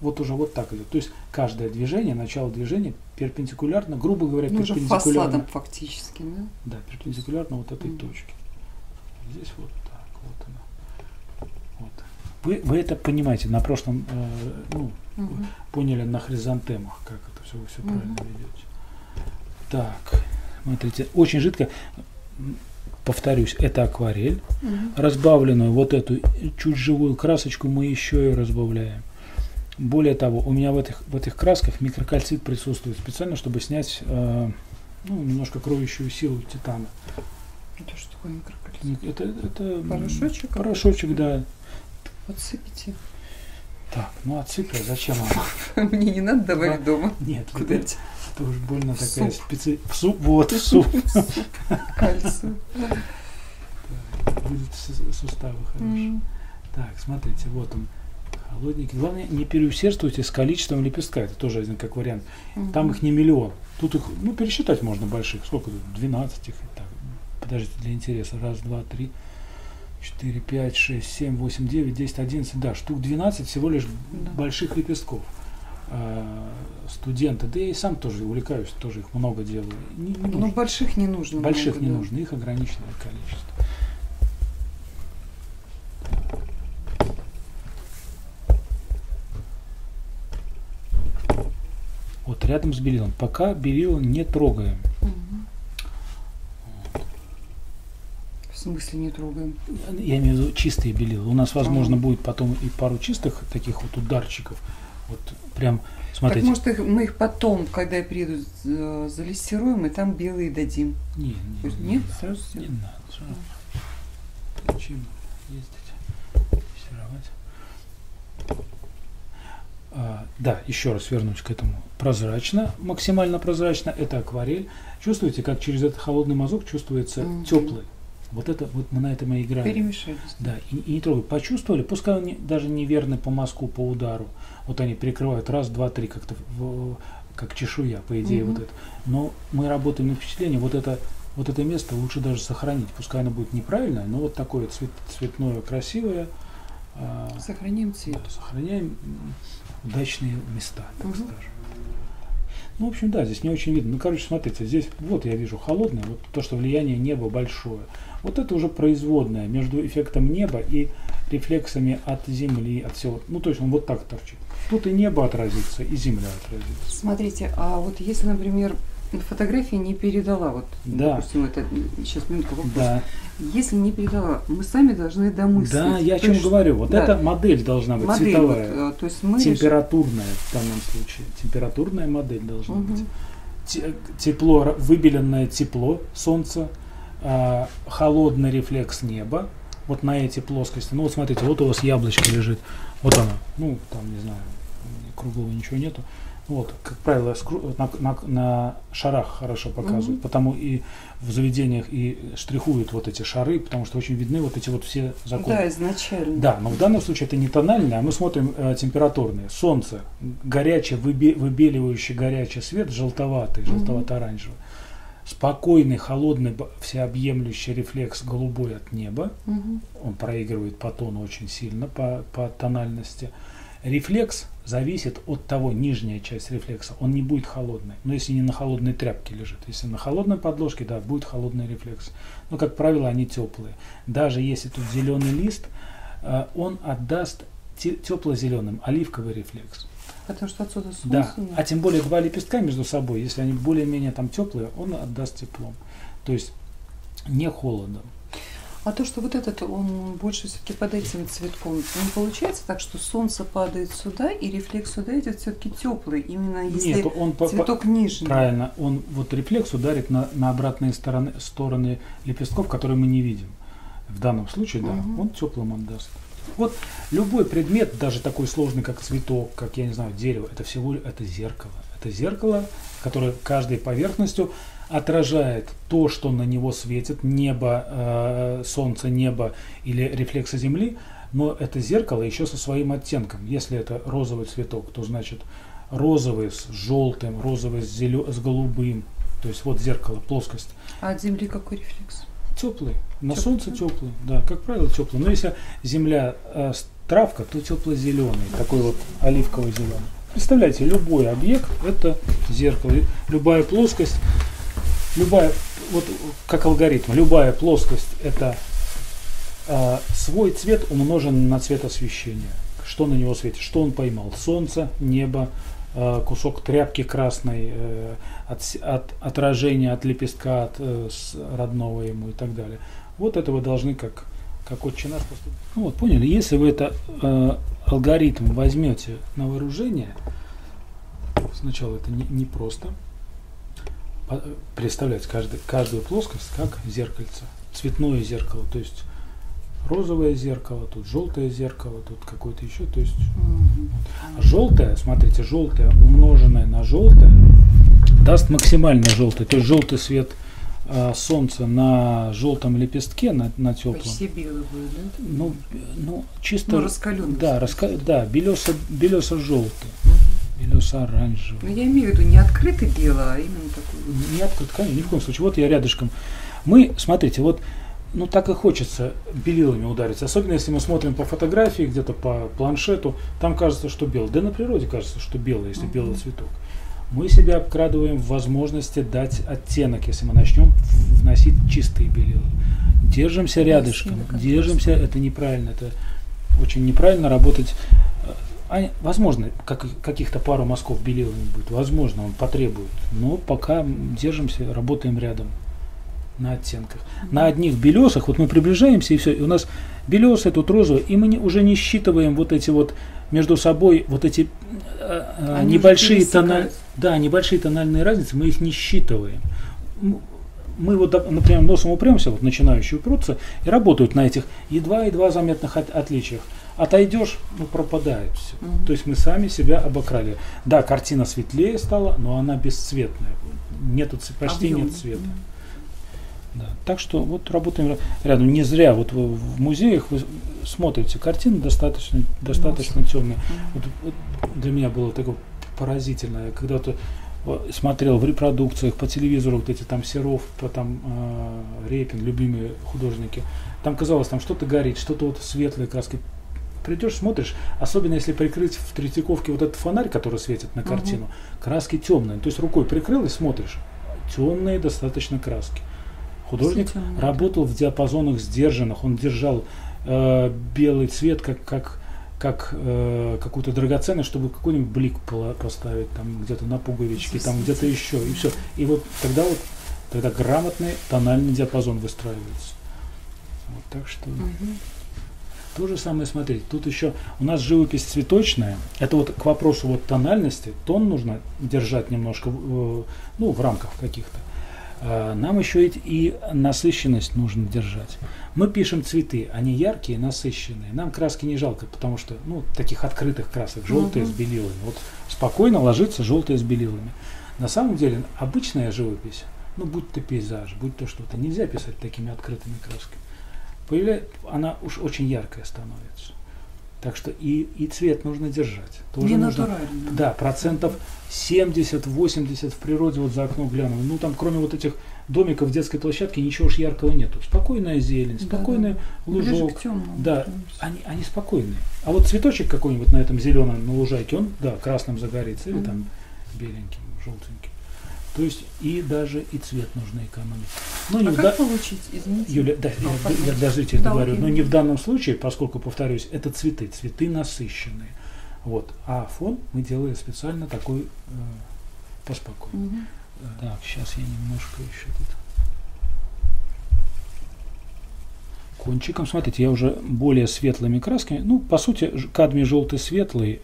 вот уже вот так идет. То есть каждое движение, начало движения перпендикулярно, грубо говоря, перпендикулярно. Фасадом фактически, да? Да, перпендикулярно вот этой точке. Здесь вот так, вот она. Вот. Вы это понимаете, на прошлом поняли на хризантемах, как это все правильно ведете. Так, смотрите, очень жидко. Повторюсь, это акварель. Разбавленную вот эту чуть живую красочку мы еще и разбавляем. Более того, у меня в этих красках микрокальцит присутствует специально, чтобы снять немножко кроющую силу титана. Это что такое микрокальцит? Это порошочек? Порошочек, да. Подсыпите. Так, ну а цветы зачем она? Мне не надо давать дома. Нет, куда это уж больно такая специфика. В суп, вот, в суп. Кальций. Будет суставы хорошие. Так, смотрите, вот он. Холодненький. Главное, не переусердствуйте с количеством лепестка. Это тоже один как вариант. Там их не миллион. Тут их, ну, пересчитать можно больших. Сколько тут? 12 их. Так, подождите, для интереса. Раз, два, три, 4, 5, 6, 7, 8, 9, 10, 11. Да, штук 12 всего лишь больших лепестков. Студенты, да я и сам тоже увлекаюсь, тоже их много делаю. Но больших не нужно. Больших не нужно, их ограниченное количество. Вот рядом с белилом. Пока белило не трогаем. В смысле не трогаем? Я имею в виду чистые белила. У нас, возможно, будет потом и пару чистых таких вот ударчиков. Вот прям, смотрите. Так может мы их потом, когда я приеду, залессируем и там белые дадим? Нет, сразу все. Не надо. Зачем ездить, лессировать? Да, еще раз вернусь к этому. Прозрачно, максимально прозрачно. Это акварель. Чувствуете, как через этот холодный мазок чувствуется теплый. Вот это вот мы на этом и играем. Перемешались. Да, и не трогай. Почувствовали, пускай он даже неверный по мазку, по удару. Вот они прикрывают раз, два, три, как-то как чешуя, по идее, вот это. Но мы работаем на впечатление, вот это место лучше даже сохранить. Пускай оно будет неправильное, но вот такое цветное, красивое. Сохраняем цвет. Да, сохраняем удачные места, так скажем. Ну, в общем, да, здесь не очень видно. Ну, короче, смотрите, здесь вот я вижу холодное, вот то, что влияние неба большое. Вот это уже производное между эффектом неба и рефлексами от Земли, от всего. Ну, то есть он вот так торчит. Тут и небо отразится, и Земля отразится. Смотрите, а вот если, например, фотография не передала, вот, допустим, это, сейчас минутку вопрос. Да. Если не передала, мы сами должны домыслить. Да, я о чем говорю. Вот эта модель должна быть модель, цветовая, вот, то есть мы температурная в данном случае. Температурная модель должна быть. Тепло, выбеленное тепло солнца, холодный рефлекс неба. Вот на эти плоскости. Ну вот смотрите, вот у вас яблочко лежит. Вот оно. Ну, там, не знаю, круглого ничего нету. Вот, как правило, на шарах хорошо показывают, потому и в заведениях и штрихуют вот эти шары, потому что очень видны вот эти вот все законы. Да, изначально. Да, но в данном случае это не тональное, а мы смотрим температурные. Солнце, горячий, выбеливающий горячий свет, желтоватый, желтовато-оранжевый. Спокойный, холодный, всеобъемлющий рефлекс голубой от неба. Он проигрывает по тону очень сильно, по тональности. Рефлекс зависит от того, нижняя часть рефлекса, он не будет холодный. Но если не на холодной тряпке лежит, если на холодной подложке, да, будет холодный рефлекс. Но, как правило, они теплые. Даже если тут зеленый лист, он отдаст тепло-зеленым, оливковый рефлекс. Потому что отсюда солнце. Да, а тем более два лепестка между собой, если они более-менее там теплые, он отдаст теплом. То есть не холодом. А то, что вот этот, он больше все-таки под этим цветком, не получается так, что солнце падает сюда, и рефлекс сюда идет все-таки теплый, именно если нет, он цветок нижний. Правильно, он вот рефлекс ударит на обратные стороны лепестков, которые мы не видим. В данном случае, да, он теплым отдаст. Вот любой предмет, даже такой сложный, как цветок, как, я не знаю, дерево, это зеркало. Это зеркало, которое каждой поверхностью отражает то, что на него светит, небо, солнце, небо или рефлексы Земли, но это зеркало еще со своим оттенком. Если это розовый цветок, то значит розовый с желтым, розовый с голубым. То есть вот зеркало, плоскость. А от Земли какой рефлекс? Теплый. На солнце теплый, да, как правило теплый. Но если Земля травка, то тепло-зеленый, такой вот оливковый зеленый. Представляете, любой объект это зеркало, любая плоскость. Любая, вот как алгоритм, любая плоскость это свой цвет умножен на цвет освещения. Что на него светит, что он поймал? Солнце, небо, кусок тряпки красной, отражение от лепестка, от родного ему и так далее. Вот это вы должны как отче наш поступить. Ну вот, поняли, если вы это алгоритм возьмете на вооружение, сначала это не просто. Представлять каждую плоскость как зеркальце, цветное зеркало, то есть розовое зеркало, тут желтое зеркало, тут какое-то еще. То есть желтое, смотрите, желтое умноженное на желтое даст максимально желтый. То есть желтый свет солнца на желтом лепестке, на теплом. Почти белый будет, да? Ну чисто. Раскаленный. Да, белесо-желтый. Белесо-оранжевый. Но я имею в виду не открытый белый, а именно такой. Не открытый, конечно, ни в коем случае. Вот я рядышком. Мы, смотрите, вот, так и хочется белилами ударить. Особенно если мы смотрим по фотографии, где-то по планшету, там кажется, что белый. Да на природе кажется, что белый, если белый цветок. Мы себя обкрадываем в возможности дать оттенок, если мы начнем вносить чистые белила. Держимся рядышком, держимся, это неправильно, это очень неправильно работать. Возможно, каких-то пару мазков белилами будет, возможно, он потребует, но пока держимся, работаем рядом на оттенках. На одних белесах, вот мы приближаемся и все, и у нас белесый, тут розовый, и мы уже не считываем вот эти вот между собой вот эти небольшие тональные разницы, мы их не считываем. Мы вот, например, носом упремся, вот начинающие упрутся, и работают на этих едва заметных отличиях. Отойдешь, пропадает все. То есть мы сами себя обокрали. Да, картина светлее стала, но она бесцветная. Почти нет цвета. Да. Так что вот работаем рядом. Не зря вот в музеях вы смотрите картины достаточно темные. Вот для меня было такое поразительное, когда-то смотрел в репродукциях по телевизору вот эти там Серов, потом Репин, любимые художники. Там казалось, там что-то горит, что-то вот светлые краски. Придешь, смотришь, особенно если прикрыть в Третьяковке вот этот фонарь, который светит на картину, краски темные. То есть рукой прикрыл и смотришь, темные достаточно краски. Художник работал в диапазонах сдержанных, он держал белый цвет как какую-то драгоценность, чтобы какой-нибудь блик поставить там где-то на пуговичке, там где-то еще, и все. И вот тогда грамотный тональный диапазон выстраивается. Вот, так что то же самое, смотрите, тут еще у нас живопись цветочная, это вот к вопросу вот тональности, тон нужно держать немножко, в рамках каких-то. Нам еще и насыщенность нужно держать. Мы пишем цветы, они яркие, насыщенные. Нам краски не жалко, потому что, таких открытых красок, желтые с белилами. Вот спокойно ложится желтые с белилами. На самом деле, обычная живопись, будь то пейзаж, будь то что-то, нельзя писать такими открытыми красками. Она уж очень яркая становится. Так что и цвет нужно держать. Тоже нужно, да, 70-80% в природе, вот за окном глянули. Там кроме вот этих домиков в детской площадке ничего уж яркого нету. Спокойная зелень, спокойный лужок. Да, они спокойные. А вот цветочек какой-нибудь на этом зеленом, на лужайке, он, красным загорится, или там беленьким, желтеньким. То есть и даже и цвет нужно экономить. Как получить, извините? Юля, я для зрителей говорю, но не в данном случае, поскольку, повторюсь, это цветы насыщенные. Вот. А фон мы делаем специально такой поспокойнее. Так, сейчас я немножко еще тут. Кончиком, смотрите, я уже более светлыми красками, по сути, кадмий желтый светлый,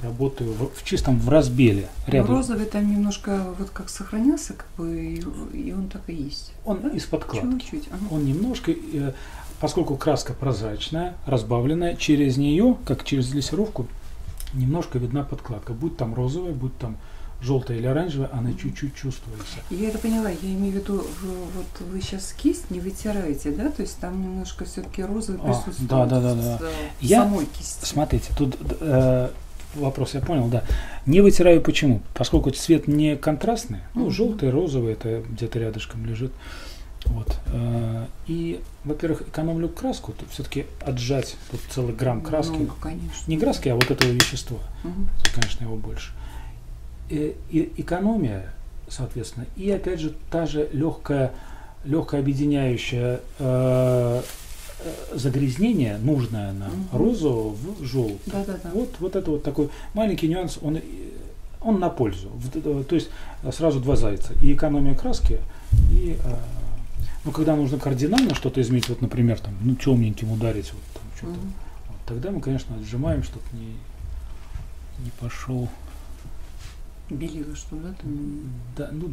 работаю в чистом в разбеле. Розовый там немножко вот как сохранился, и он так и есть. Он из подкладки. Чуть-чуть. Он немножко, поскольку краска прозрачная, разбавленная, через нее, как через глиссировку, немножко видна подкладка. Будь там розовая, будь там желтая или оранжевая, она чуть-чуть чувствуется. Я это поняла, я имею в виду, вот вы сейчас кисть не вытираете, да? То есть там немножко все-таки розовый присутствует. Да. В самой кисти. Смотрите, тут вопрос я понял, да. Не вытираю почему? Поскольку цвет не контрастный, желтый, розовый, это где-то рядышком лежит. Вот. И, во-первых, экономлю краску, тут все-таки отжать тут целый грамм краски. Не краски, а вот этого вещества. Тут, конечно, его больше. И экономия, соответственно, и опять же та же легкое объединяющее загрязнение, нужное нам, розового в желтый. Вот это вот такой маленький нюанс, он на пользу. То есть сразу два зайца. И экономия краски, и когда нужно кардинально что-то изменить, вот, например, там, темненьким ударить, вот, там, что-то, вот, тогда мы, конечно, отжимаем, чтобы не пошел. Белила, что, да? Да, в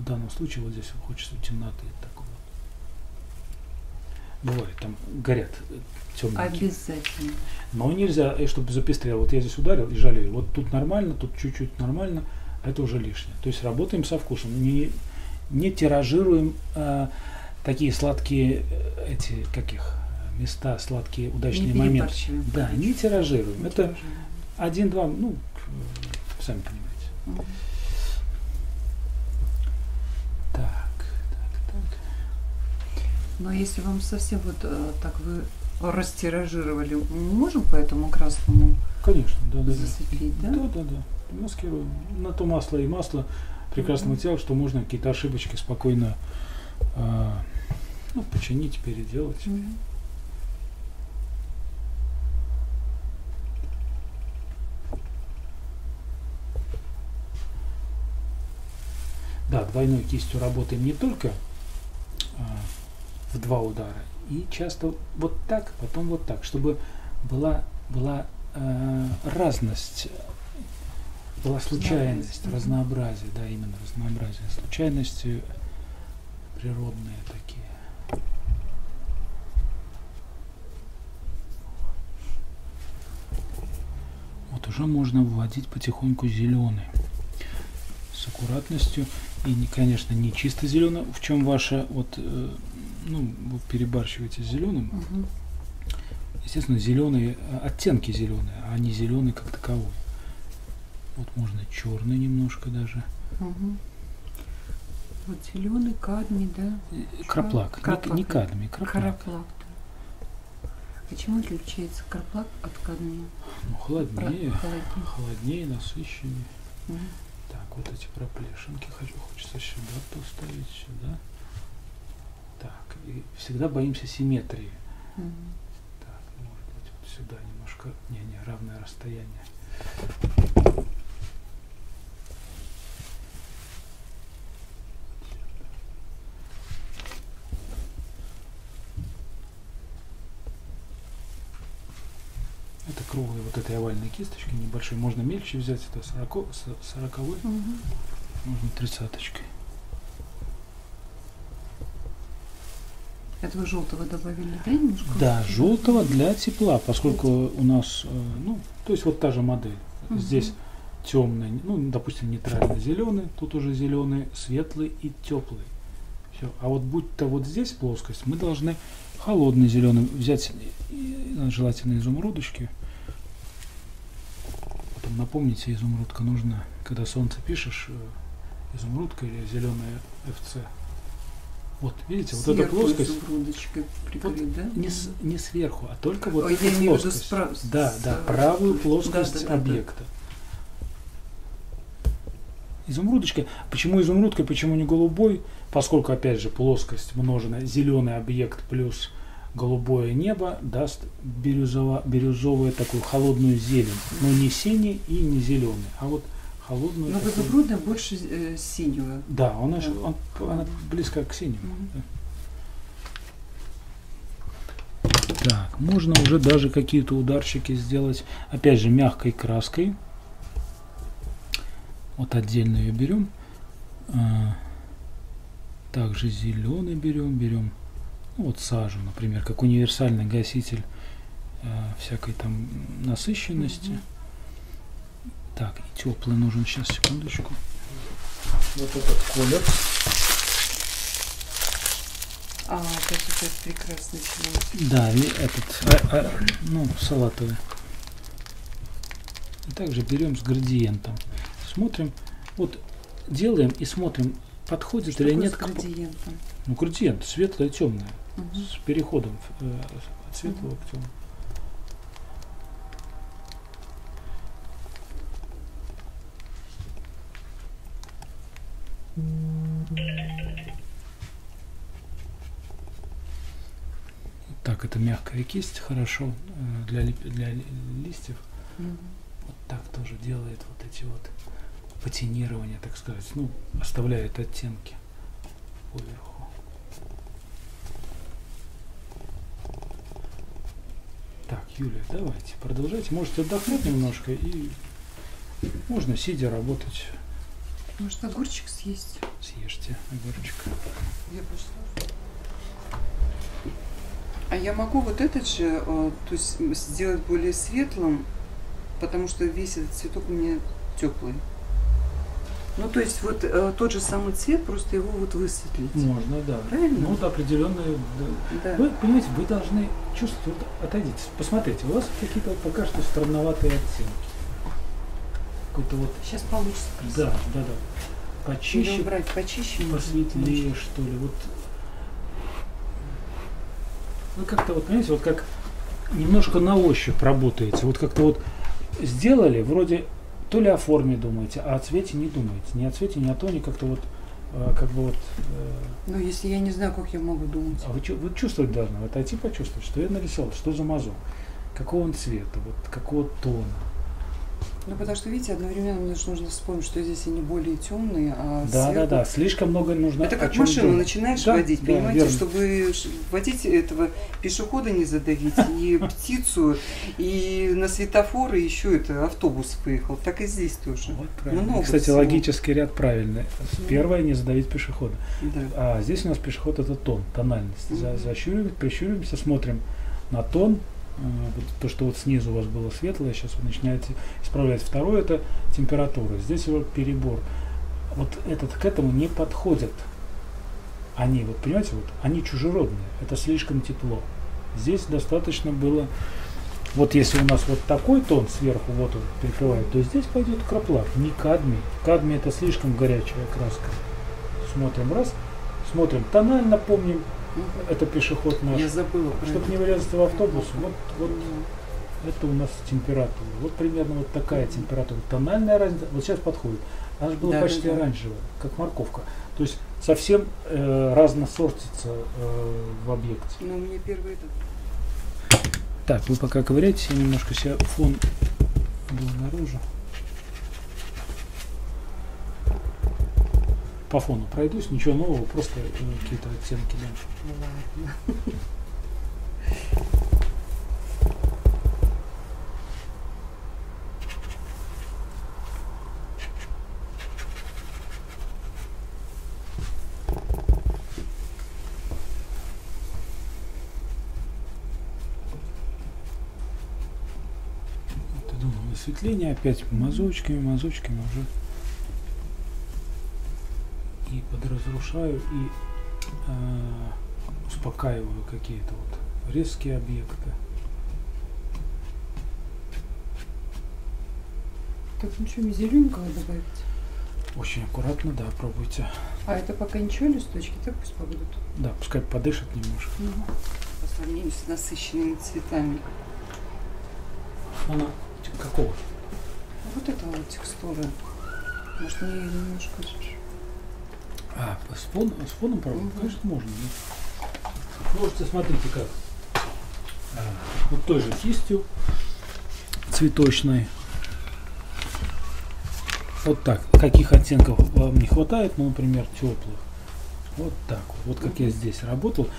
данном случае вот здесь хочется темноты такого. бывает, там горят темненькие. Обязательно. Но нельзя, чтобы запестрело. Вот я здесь ударил и жалею. Вот тут нормально, тут чуть-чуть нормально, а это уже лишнее. То есть работаем со вкусом. Не тиражируем такие сладкие, эти, каких, места, сладкие, удачные моменты. Да, не тиражируем. Это один-два, ну, сами понимаете. Так. Но если вам совсем вот так вы растиражировали, мы можем по этому красному конечно, засветлить, да? Да. Маскируем. На то масло и масло прекрасно материал, что можно какие-то ошибочки спокойно починить, переделать. Да, двойной кистью работаем не только в 2 удара, и часто вот так, потом вот так, чтобы была разность, была случайность, разнообразие, да, именно разнообразие, случайности природные такие. Вот уже можно вводить потихоньку зеленый с аккуратностью. И, конечно, не чисто зеленый, в чем ваша, вы перебарщиваете с зеленым. Естественно, зеленые, оттенки зеленые, а не зеленый как таковой. Вот можно черный немножко даже. Вот зеленый, кадмий, да? Краплак. Не кадмий, краплак. Да. Почему отличается краплак от кадмия? Ну, холоднее, насыщеннее. Так, вот эти проплешинки хочется сюда поставить, сюда. Так, и всегда боимся симметрии. Так, может быть, вот сюда немножко, равное расстояние. Это круглые вот этой овальной кисточкой небольшой. Можно мельче взять, это 40-й, можно 30-очкой. Это вы желтого добавили, да, немножко? Да, желтого для тепла, поскольку у нас, то есть вот та же модель. Здесь темный, допустим, нейтральный зеленый, тут уже зеленый, светлый и теплый. Все. А вот будь-то вот здесь плоскость, мы должны холодный зеленый взять, желательно изумрудочки. Потом напомните, изумрудка нужна, когда солнце пишешь, изумрудка или зеленая FC. Вот, видите, сверху вот эта плоскость. Прикрыть, вот, да? не сверху, а только вот эта плоскость. Да, правую плоскость объекта. Изумрудочка. Почему изумрудка, почему не голубой? Поскольку, опять же, плоскость умножена, зеленый объект плюс голубое небо даст бирюзовую такую холодную зелень. Но не синий и не зеленый, а вот холодную. Но в изумрудной больше синего. Да, она близко к синему. Так, можно уже даже какие-то ударчики сделать, опять же, мягкой краской. Вот отдельно ее берем. Также зеленый берем, вот сажу, например, как универсальный гаситель всякой там насыщенности. Так, и теплый нужен, сейчас, секундочку. Вот этот колер. Это прекрасный цвет. Да, этот, салатовый. И также берем с градиентом. Смотрим, вот делаем и смотрим, подходит что или нет. С градиентом? Градиент, светлое и темное. С переходом от светлого к темному. Так, это мягкая кисть, хорошо для листьев. Вот так тоже делает вот эти вот патинирования, так сказать, оставляет оттенки поверху. Так, Юлия, давайте, продолжайте. Можете отдохнуть немножко и можно сидя работать. Может, огурчик съесть? Съешьте огурчик. Я пошла. А я могу вот этот же, то есть сделать более светлым, потому что весь этот цветок у меня теплый. Ну, то есть вот тот же самый цвет, просто его вот высветлить. Можно, да. Правильно? Ну, вот определенные. Да. Вы, понимаете, вы должны чувствовать, вот, отойдите, посмотрите, у вас какие-то вот пока что странноватые оттенки. Какой-то вот. Сейчас получится. Да, да, да. Почище, брать почище, посветлее, что ли. Вот. Вы как-то вот, понимаете, вот как немножко на ощупь работаете. Вот как-то вот сделали, вроде то ли о форме думаете, а о цвете не думаете. Ни о цвете, ни о тоне, как-то вот, как бы вот. Ну, если я не знаю, как я могу думать. А вы чувствовать должны, вот отойти почувствовать, что я нарисовал, что за мазок, какого он цвета, вот какого тона. Ну, потому что, видите, одновременно мне же нужно вспомнить, что здесь они более темные, а да, сверху... да, слишком много нужно. Это как машину начинаешь водить, понимаете, верно. Чтобы водить этого пешехода не задавить, и птицу, и на светофор, и еще это автобус выехал. Так и здесь тоже. Вот правильно. Кстати, всего. Логический ряд правильный. Первое, не задавить пешехода. Да. А здесь у нас пешеход — это тон, тональность. Защуриваемся, прищуриваемся, смотрим на тон. Вот то, что вот снизу у вас было светлое, сейчас вы начинаете исправлять. Второе — это температура. Здесь его перебор. Вот этот к этому не подходят. Они, вот понимаете, вот они чужеродные. Это слишком тепло. Здесь достаточно было. Вот если у нас вот такой тон сверху вот он перекрывает, то здесь пойдет краплак, не кадмий. Кадмий — это слишком горячая краска. Смотрим раз, смотрим тонально, помним. Это пешеход наш. Я забыла. Чтобы не врезаться в автобус, вот это у нас температура. Вот примерно вот такая температура. Тональная разница, вот сейчас подходит. Она же была почти оранжевая, как морковка. То есть совсем разно сортится в объекте. Ну, у меня первый это. Так, вы пока ковыряетесь, я немножко себе фон был наружу. По фону пройдусь, ничего нового, просто какие-то оттенки дальше. Ладно. Вот, я думаю, высветление опять мазочками уже. И подразрушаю, и успокаиваю какие-то вот резкие объекты. Так, ну что, зелененького добавить? Очень аккуратно, да, пробуйте. А это пока ничего, листочки, так пусть побудут? Да, пускай подышат немножко. Угу. По сравнению с насыщенными цветами. Она какого? Вот это вот текстура. Может, мне немножко... А, с фоном пробовать? Конечно, можно. Да. Можете, смотрите как. Вот той же кистью цветочной. Вот так. Каких оттенков вам не хватает, ну, например, теплых. Вот так вот. Вот как я здесь работал.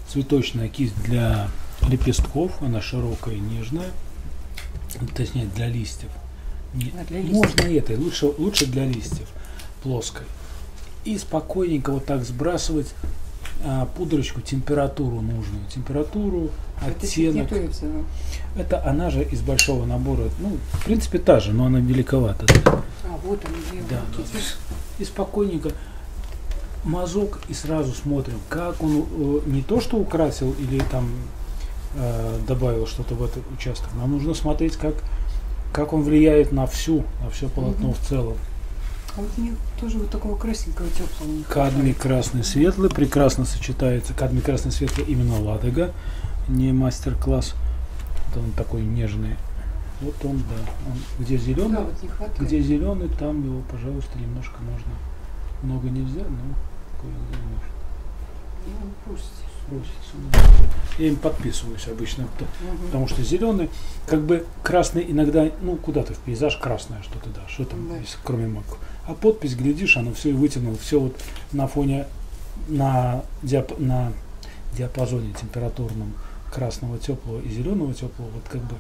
Цветочная кисть для лепестков. Она широкая и нежная. Точнее, для листьев. Для листьев. Можно этой. Лучше для листьев. Плоской. И спокойненько вот так сбрасывать пудрочку, температуру нужную. Температуру, оттенок. Это она же из большого набора. Ну, в принципе, та же, но она великовата. Да. А, вот она, да. И спокойненько мазок, и сразу смотрим, как он не то что украсил или там добавил что-то в этот участок. Нам нужно смотреть, как он влияет на все полотно в целом. А вот мне тоже вот такого красненького теплого. Кадмий красный светлый прекрасно сочетается. Кадмий красный светлый именно Ладога, не мастер-класс. Вот он такой нежный. Вот он, да. Он, где зеленый, да, вот не хватает. Где зеленый, там его, пожалуйста, немножко можно. Много нельзя, но кое-где можно. Ну, пусть. Я им подписываюсь обычно, потому что зеленый, как бы красный иногда, ну куда-то в пейзаж красное что-то, да, что там, есть, кроме маков. А подпись, глядишь, оно все и вытянуло, все вот на фоне, на диапазоне температурном красного теплого и зеленого теплого, вот как бы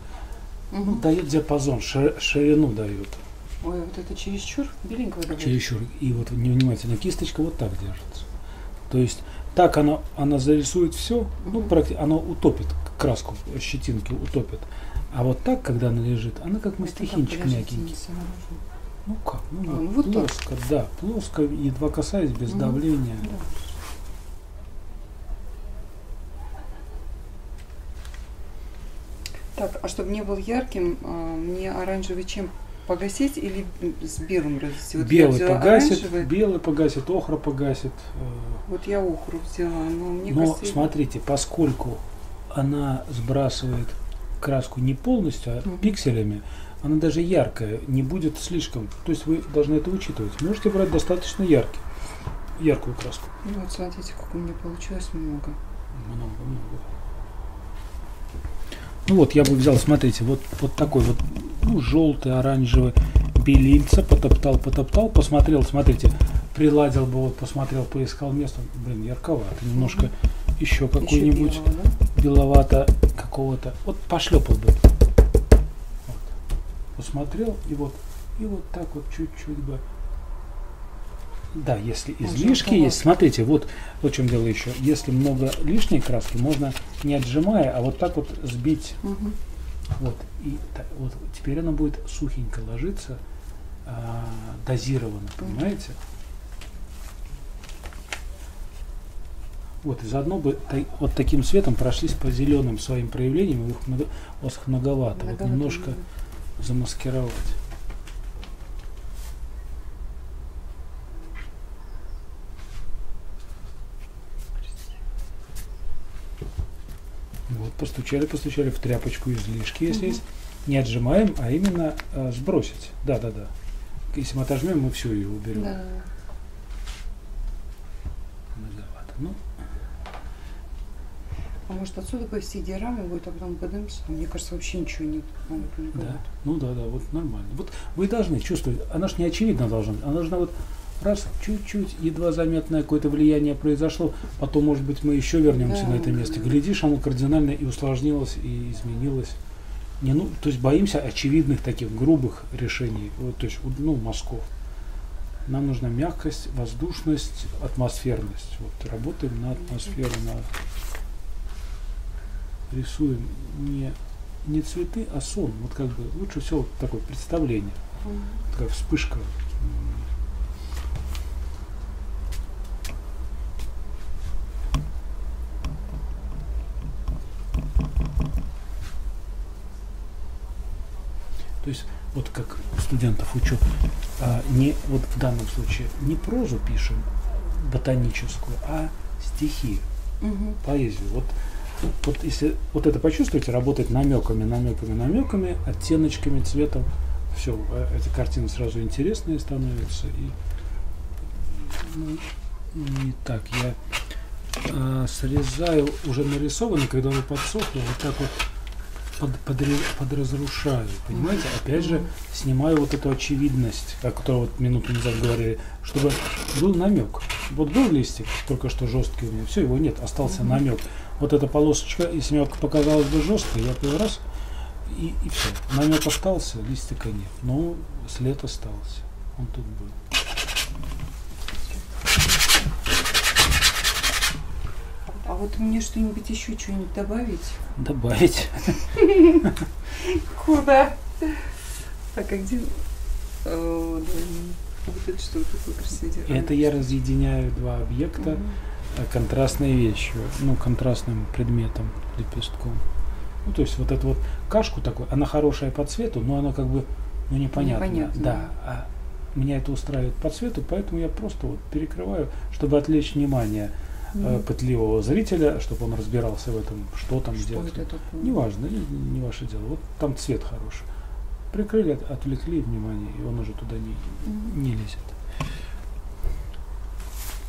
ну, дает диапазон, ширину дает. Ой, вот это чересчур беленького добавить? Чересчур. И вот невнимательно кисточка вот так держится. То есть так она зарисует все, ну, она утопит краску, щетинки утопит. А вот так, когда она лежит, она как мастихинчик мягенький. Ну как? Ну, вот плоско, так. Да, плоско, едва касаясь, без давления. Да. Так, а чтобы не был ярким, мне оранжевый чем погасить или с белым развести? Вот белый погасит, охра погасит. Вот я охру взяла, но кажется, смотрите, поскольку она сбрасывает краску не полностью, а пикселями, она даже яркая, не будет слишком. То есть вы должны это учитывать. Можете брать достаточно яркую краску. Ну вот смотрите, как у меня получилось много. Много. Ну вот я бы взял, смотрите, вот такой вот, ну, желтый, оранжевый, белильца, потоптал, посмотрел, смотрите, приладил бы, вот посмотрел, поискал место, блин, ярковато, немножко еще какой-нибудь беловато какого-то, вот пошлепал бы. Вот. Посмотрел и вот так вот чуть-чуть бы. Да, если излишки есть, смотрите, вот в чем дело еще. Если много лишней краски, можно не отжимая, а вот так вот сбить. Вот. И вот теперь она будет сухенько ложиться, дозированно, понимаете? Вот, и заодно бы вот таким цветом прошлись по зеленым своим проявлениям, их многовато. Вот немножко замаскировать. Вот, постучали в тряпочку излишки, если есть. Не отжимаем, а именно сбросить. Да. Если мы отожмем, мы все ее уберем. Да. Многовато. Ну. А может отсюда по всей диораме будет, а потом поднимемся? Мне кажется, вообще ничего нет. Да. Ну да, вот нормально. Вот вы должны чувствовать, она же не очевидно должна быть. Она должна вот раз, чуть-чуть, едва заметное какое-то влияние произошло, потом, может быть, мы еще вернемся на это место. Глядишь, оно кардинально и усложнилось, и изменилось. То есть боимся очевидных таких грубых решений, вот, то есть, мазков. Нам нужна мягкость, воздушность, атмосферность. Вот, работаем на атмосферу, рисуем не цветы, а сон. Вот как бы лучше всего вот такое представление, такая вспышка. То есть, вот как студентов учу, вот в данном случае не прозу пишем ботаническую, а стихи, поэзию. Вот если вот это почувствуете, работать намеками, оттеночками, цветом, все, эта картина сразу интересная становится. И так, я срезаю уже нарисованно, когда оно подсохло, вот так вот подразрушаю, понимаете? Опять же, снимаю вот эту очевидность, о которой вот минуту назад говорили, чтобы был намек. Вот был листик, только что жесткий у меня, все, его нет, остался намек. Вот эта полосочка, если мне показалось бы жесткой, я первый раз, и все. Намек остался, листика нет, но след остался. Он тут был. А вот мне что-нибудь еще, что-нибудь добавить? Добавить. Куда? Так, а где? Вот это что такое красивое? Это я разъединяю два объекта контрастной вещью, контрастным предметом, лепестком. То есть вот эту вот кашку такую, она хорошая по цвету, но она как бы непонятная. Да. А меня это устраивает по цвету, поэтому я просто вот перекрываю, чтобы отвлечь внимание пытливого зрителя, чтобы он разбирался в этом, что там делать. Неважно, не ваше дело. Вот там цвет хороший. Прикрыли, отвлекли внимание, и он уже туда не лезет.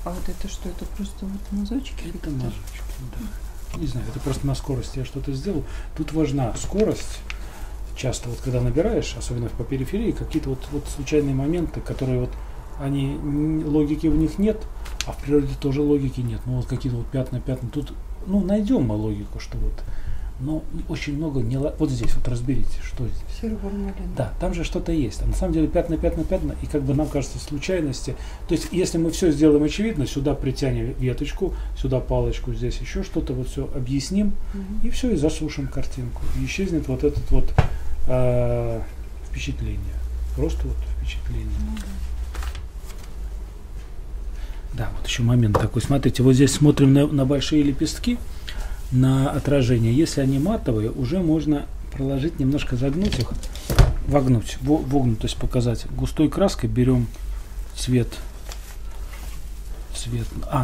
А вот это что? Это просто вот мазочки? Это мазочки, да. Не знаю, это просто на скорости я что-то сделал. Тут важна скорость. Часто вот когда набираешь, особенно по периферии, какие-то вот случайные моменты, которые вот логики в них нет, а в природе тоже логики нет. Вот какие-то вот пятна. Тут, найдем мы логику, что вот но очень много не... Вот здесь, вот разберите, что здесь. Серо-бурмалин. Да, там же что-то есть. А на самом деле пятна, и как бы нам кажется случайности. То есть, если мы все сделаем очевидно, сюда притянем веточку, сюда палочку, здесь еще что-то, вот все объясним, и все, и засушим картинку. И исчезнет вот этот вот впечатление. Просто вот впечатление. Да, вот еще момент такой. Смотрите, вот здесь смотрим на большие лепестки, на отражение. Если они матовые, уже можно проложить, немножко загнуть их, вогнуть, то есть показать. Густой краской берем цвет.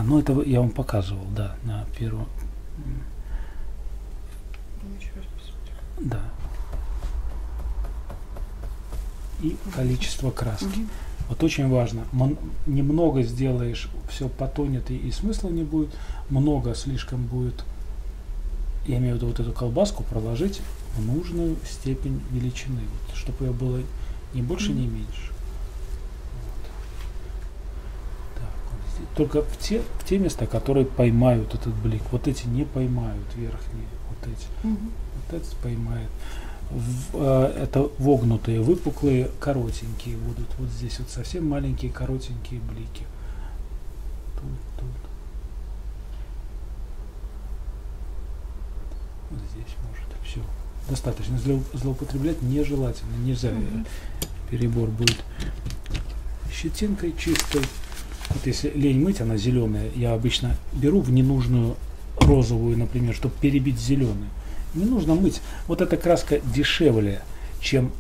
Ну это я вам показывал, да, на первом. Да. И количество краски. Вот очень важно. Немного сделаешь, все потонет и смысла не будет. Много слишком будет. Я имею в виду вот эту колбаску проложить в нужную степень величины, вот, чтобы ее было ни больше, ни меньше. Вот. Так, вот здесь. Только в те места, которые поймают этот блик. Вот эти не поймают верхние. Вот эти. Вот эти поймают. Это вогнутые, выпуклые, коротенькие будут. Вот здесь вот совсем маленькие, коротенькие блики. Тут. Вот здесь может. Все. Достаточно. Злоупотреблять нежелательно. Нельзя. Перебор будет. Щетинкой чистой. Вот если лень мыть, она зеленая. Я обычно беру в ненужную розовую, например, чтобы перебить зеленую. Не нужно мыть. Вот эта краска дешевле, чем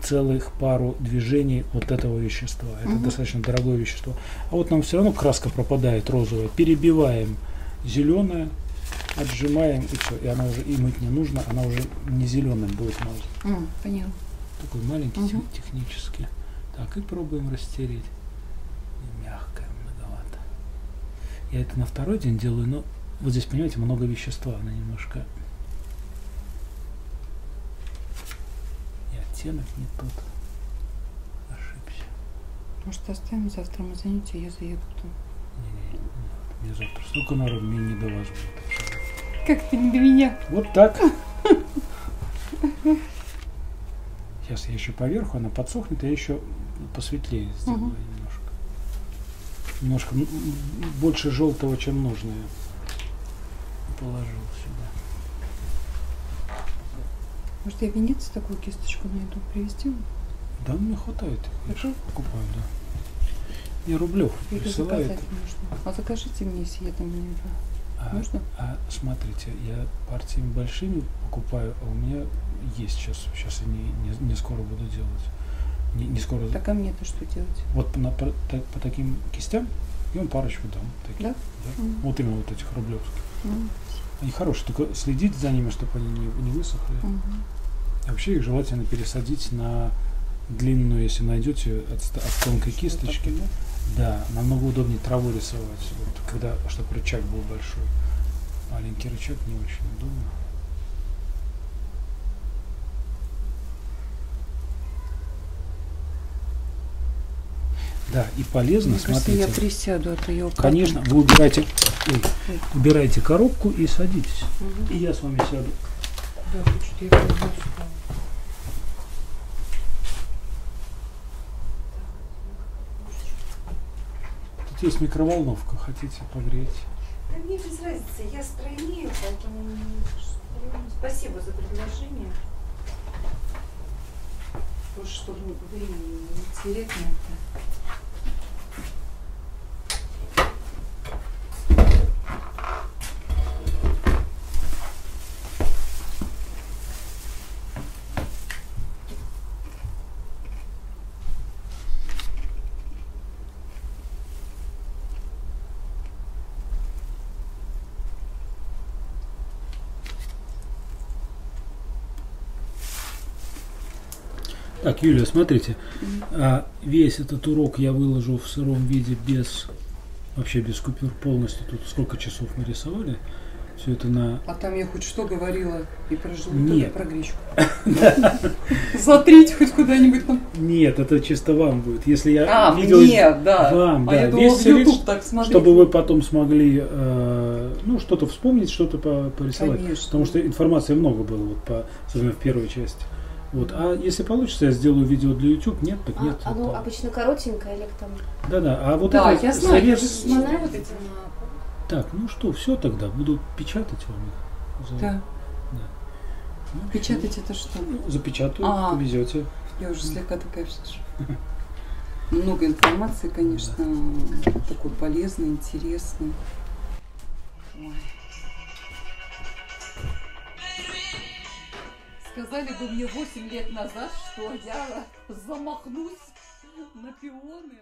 целых пару движений вот этого вещества. Это достаточно дорогое вещество. А вот нам все равно краска пропадает розовая. Перебиваем зеленое, отжимаем, и все. И она уже и мыть не нужно, она уже не зеленым будет мазать. Понял. Такой маленький технический. Так, и пробуем растереть. Мягкое, многовато. Я это на второй день делаю, но вот здесь, понимаете, много вещества. Она немножко... Оттенок не тот. Ошибся. Может, оставим завтра, мы занятия, я заеду потом. Не, мне завтра столько народу, мне не до вас будет. Как ты не до меня? Вот так. Сейчас я еще поверху, она подсохнет, я еще посветлее сделаю немножко. Немножко больше желтого, чем нужно, я положил сюда. Может, я венец такую кисточку найду, привезти? Да, мне хватает. Я же покупаю, да. Я рублев присылаю. А закажите мне, если я там не иду. Можно? Смотрите, я партиями большими покупаю, а у меня есть сейчас я не скоро буду делать. Не скоро. Так, а мне-то что делать? Вот по таким кистям я вам парочку дам. Такие, да? Вот именно вот этих рублевских. Они хорошие, только следить за ними, чтобы они не высохли. А вообще их желательно пересадить на длинную, если найдете от тонкой кисточки. Вот так, да, намного удобнее траву рисовать, вот, когда, чтобы рычаг был большой. Маленький рычаг не очень удобно. Да, и полезно, мне смотрите. Кажется, я присяду, а то я упаду. Конечно, вы убираете коробку и садитесь. И я с вами сяду. Да, я пойду сюда. Тут есть микроволновка, хотите погреть? Да мне без разницы, я стройнее, поэтому спасибо за предложение. Просто чтобы времени не терять на это. Так, Юлия, смотрите, весь этот урок я выложу в сыром виде вообще без купюр полностью. Тут сколько часов мы рисовали. Все это на... А там я хоть что говорила и про желудок, Нет. и про гречку. Затрить хоть куда-нибудь там. Нет, это чисто вам будет. Если я видел... Нет, да. Вам, да. Я думала, в YouTube так смотреть. Чтобы вы потом смогли, ну, что-то вспомнить, что-то порисовать. Конечно. Потому что информации много было, вот, особенно в первой части. Вот. А если получится, я сделаю видео для YouTube. Нет, так нет. Оно обычно коротенькое или там... Да-да. А вот да, это я знаю, совет... я смотрю вот эти. Так, ну что, все тогда. Буду печатать вам их. Да. Да. Ну, Печатать это что? Запечатаю, повезете. Я уже слегка такая вся. Много информации, конечно, такой полезной, интересной. Сказали бы мне 8 лет назад, что я замахнусь на пионы.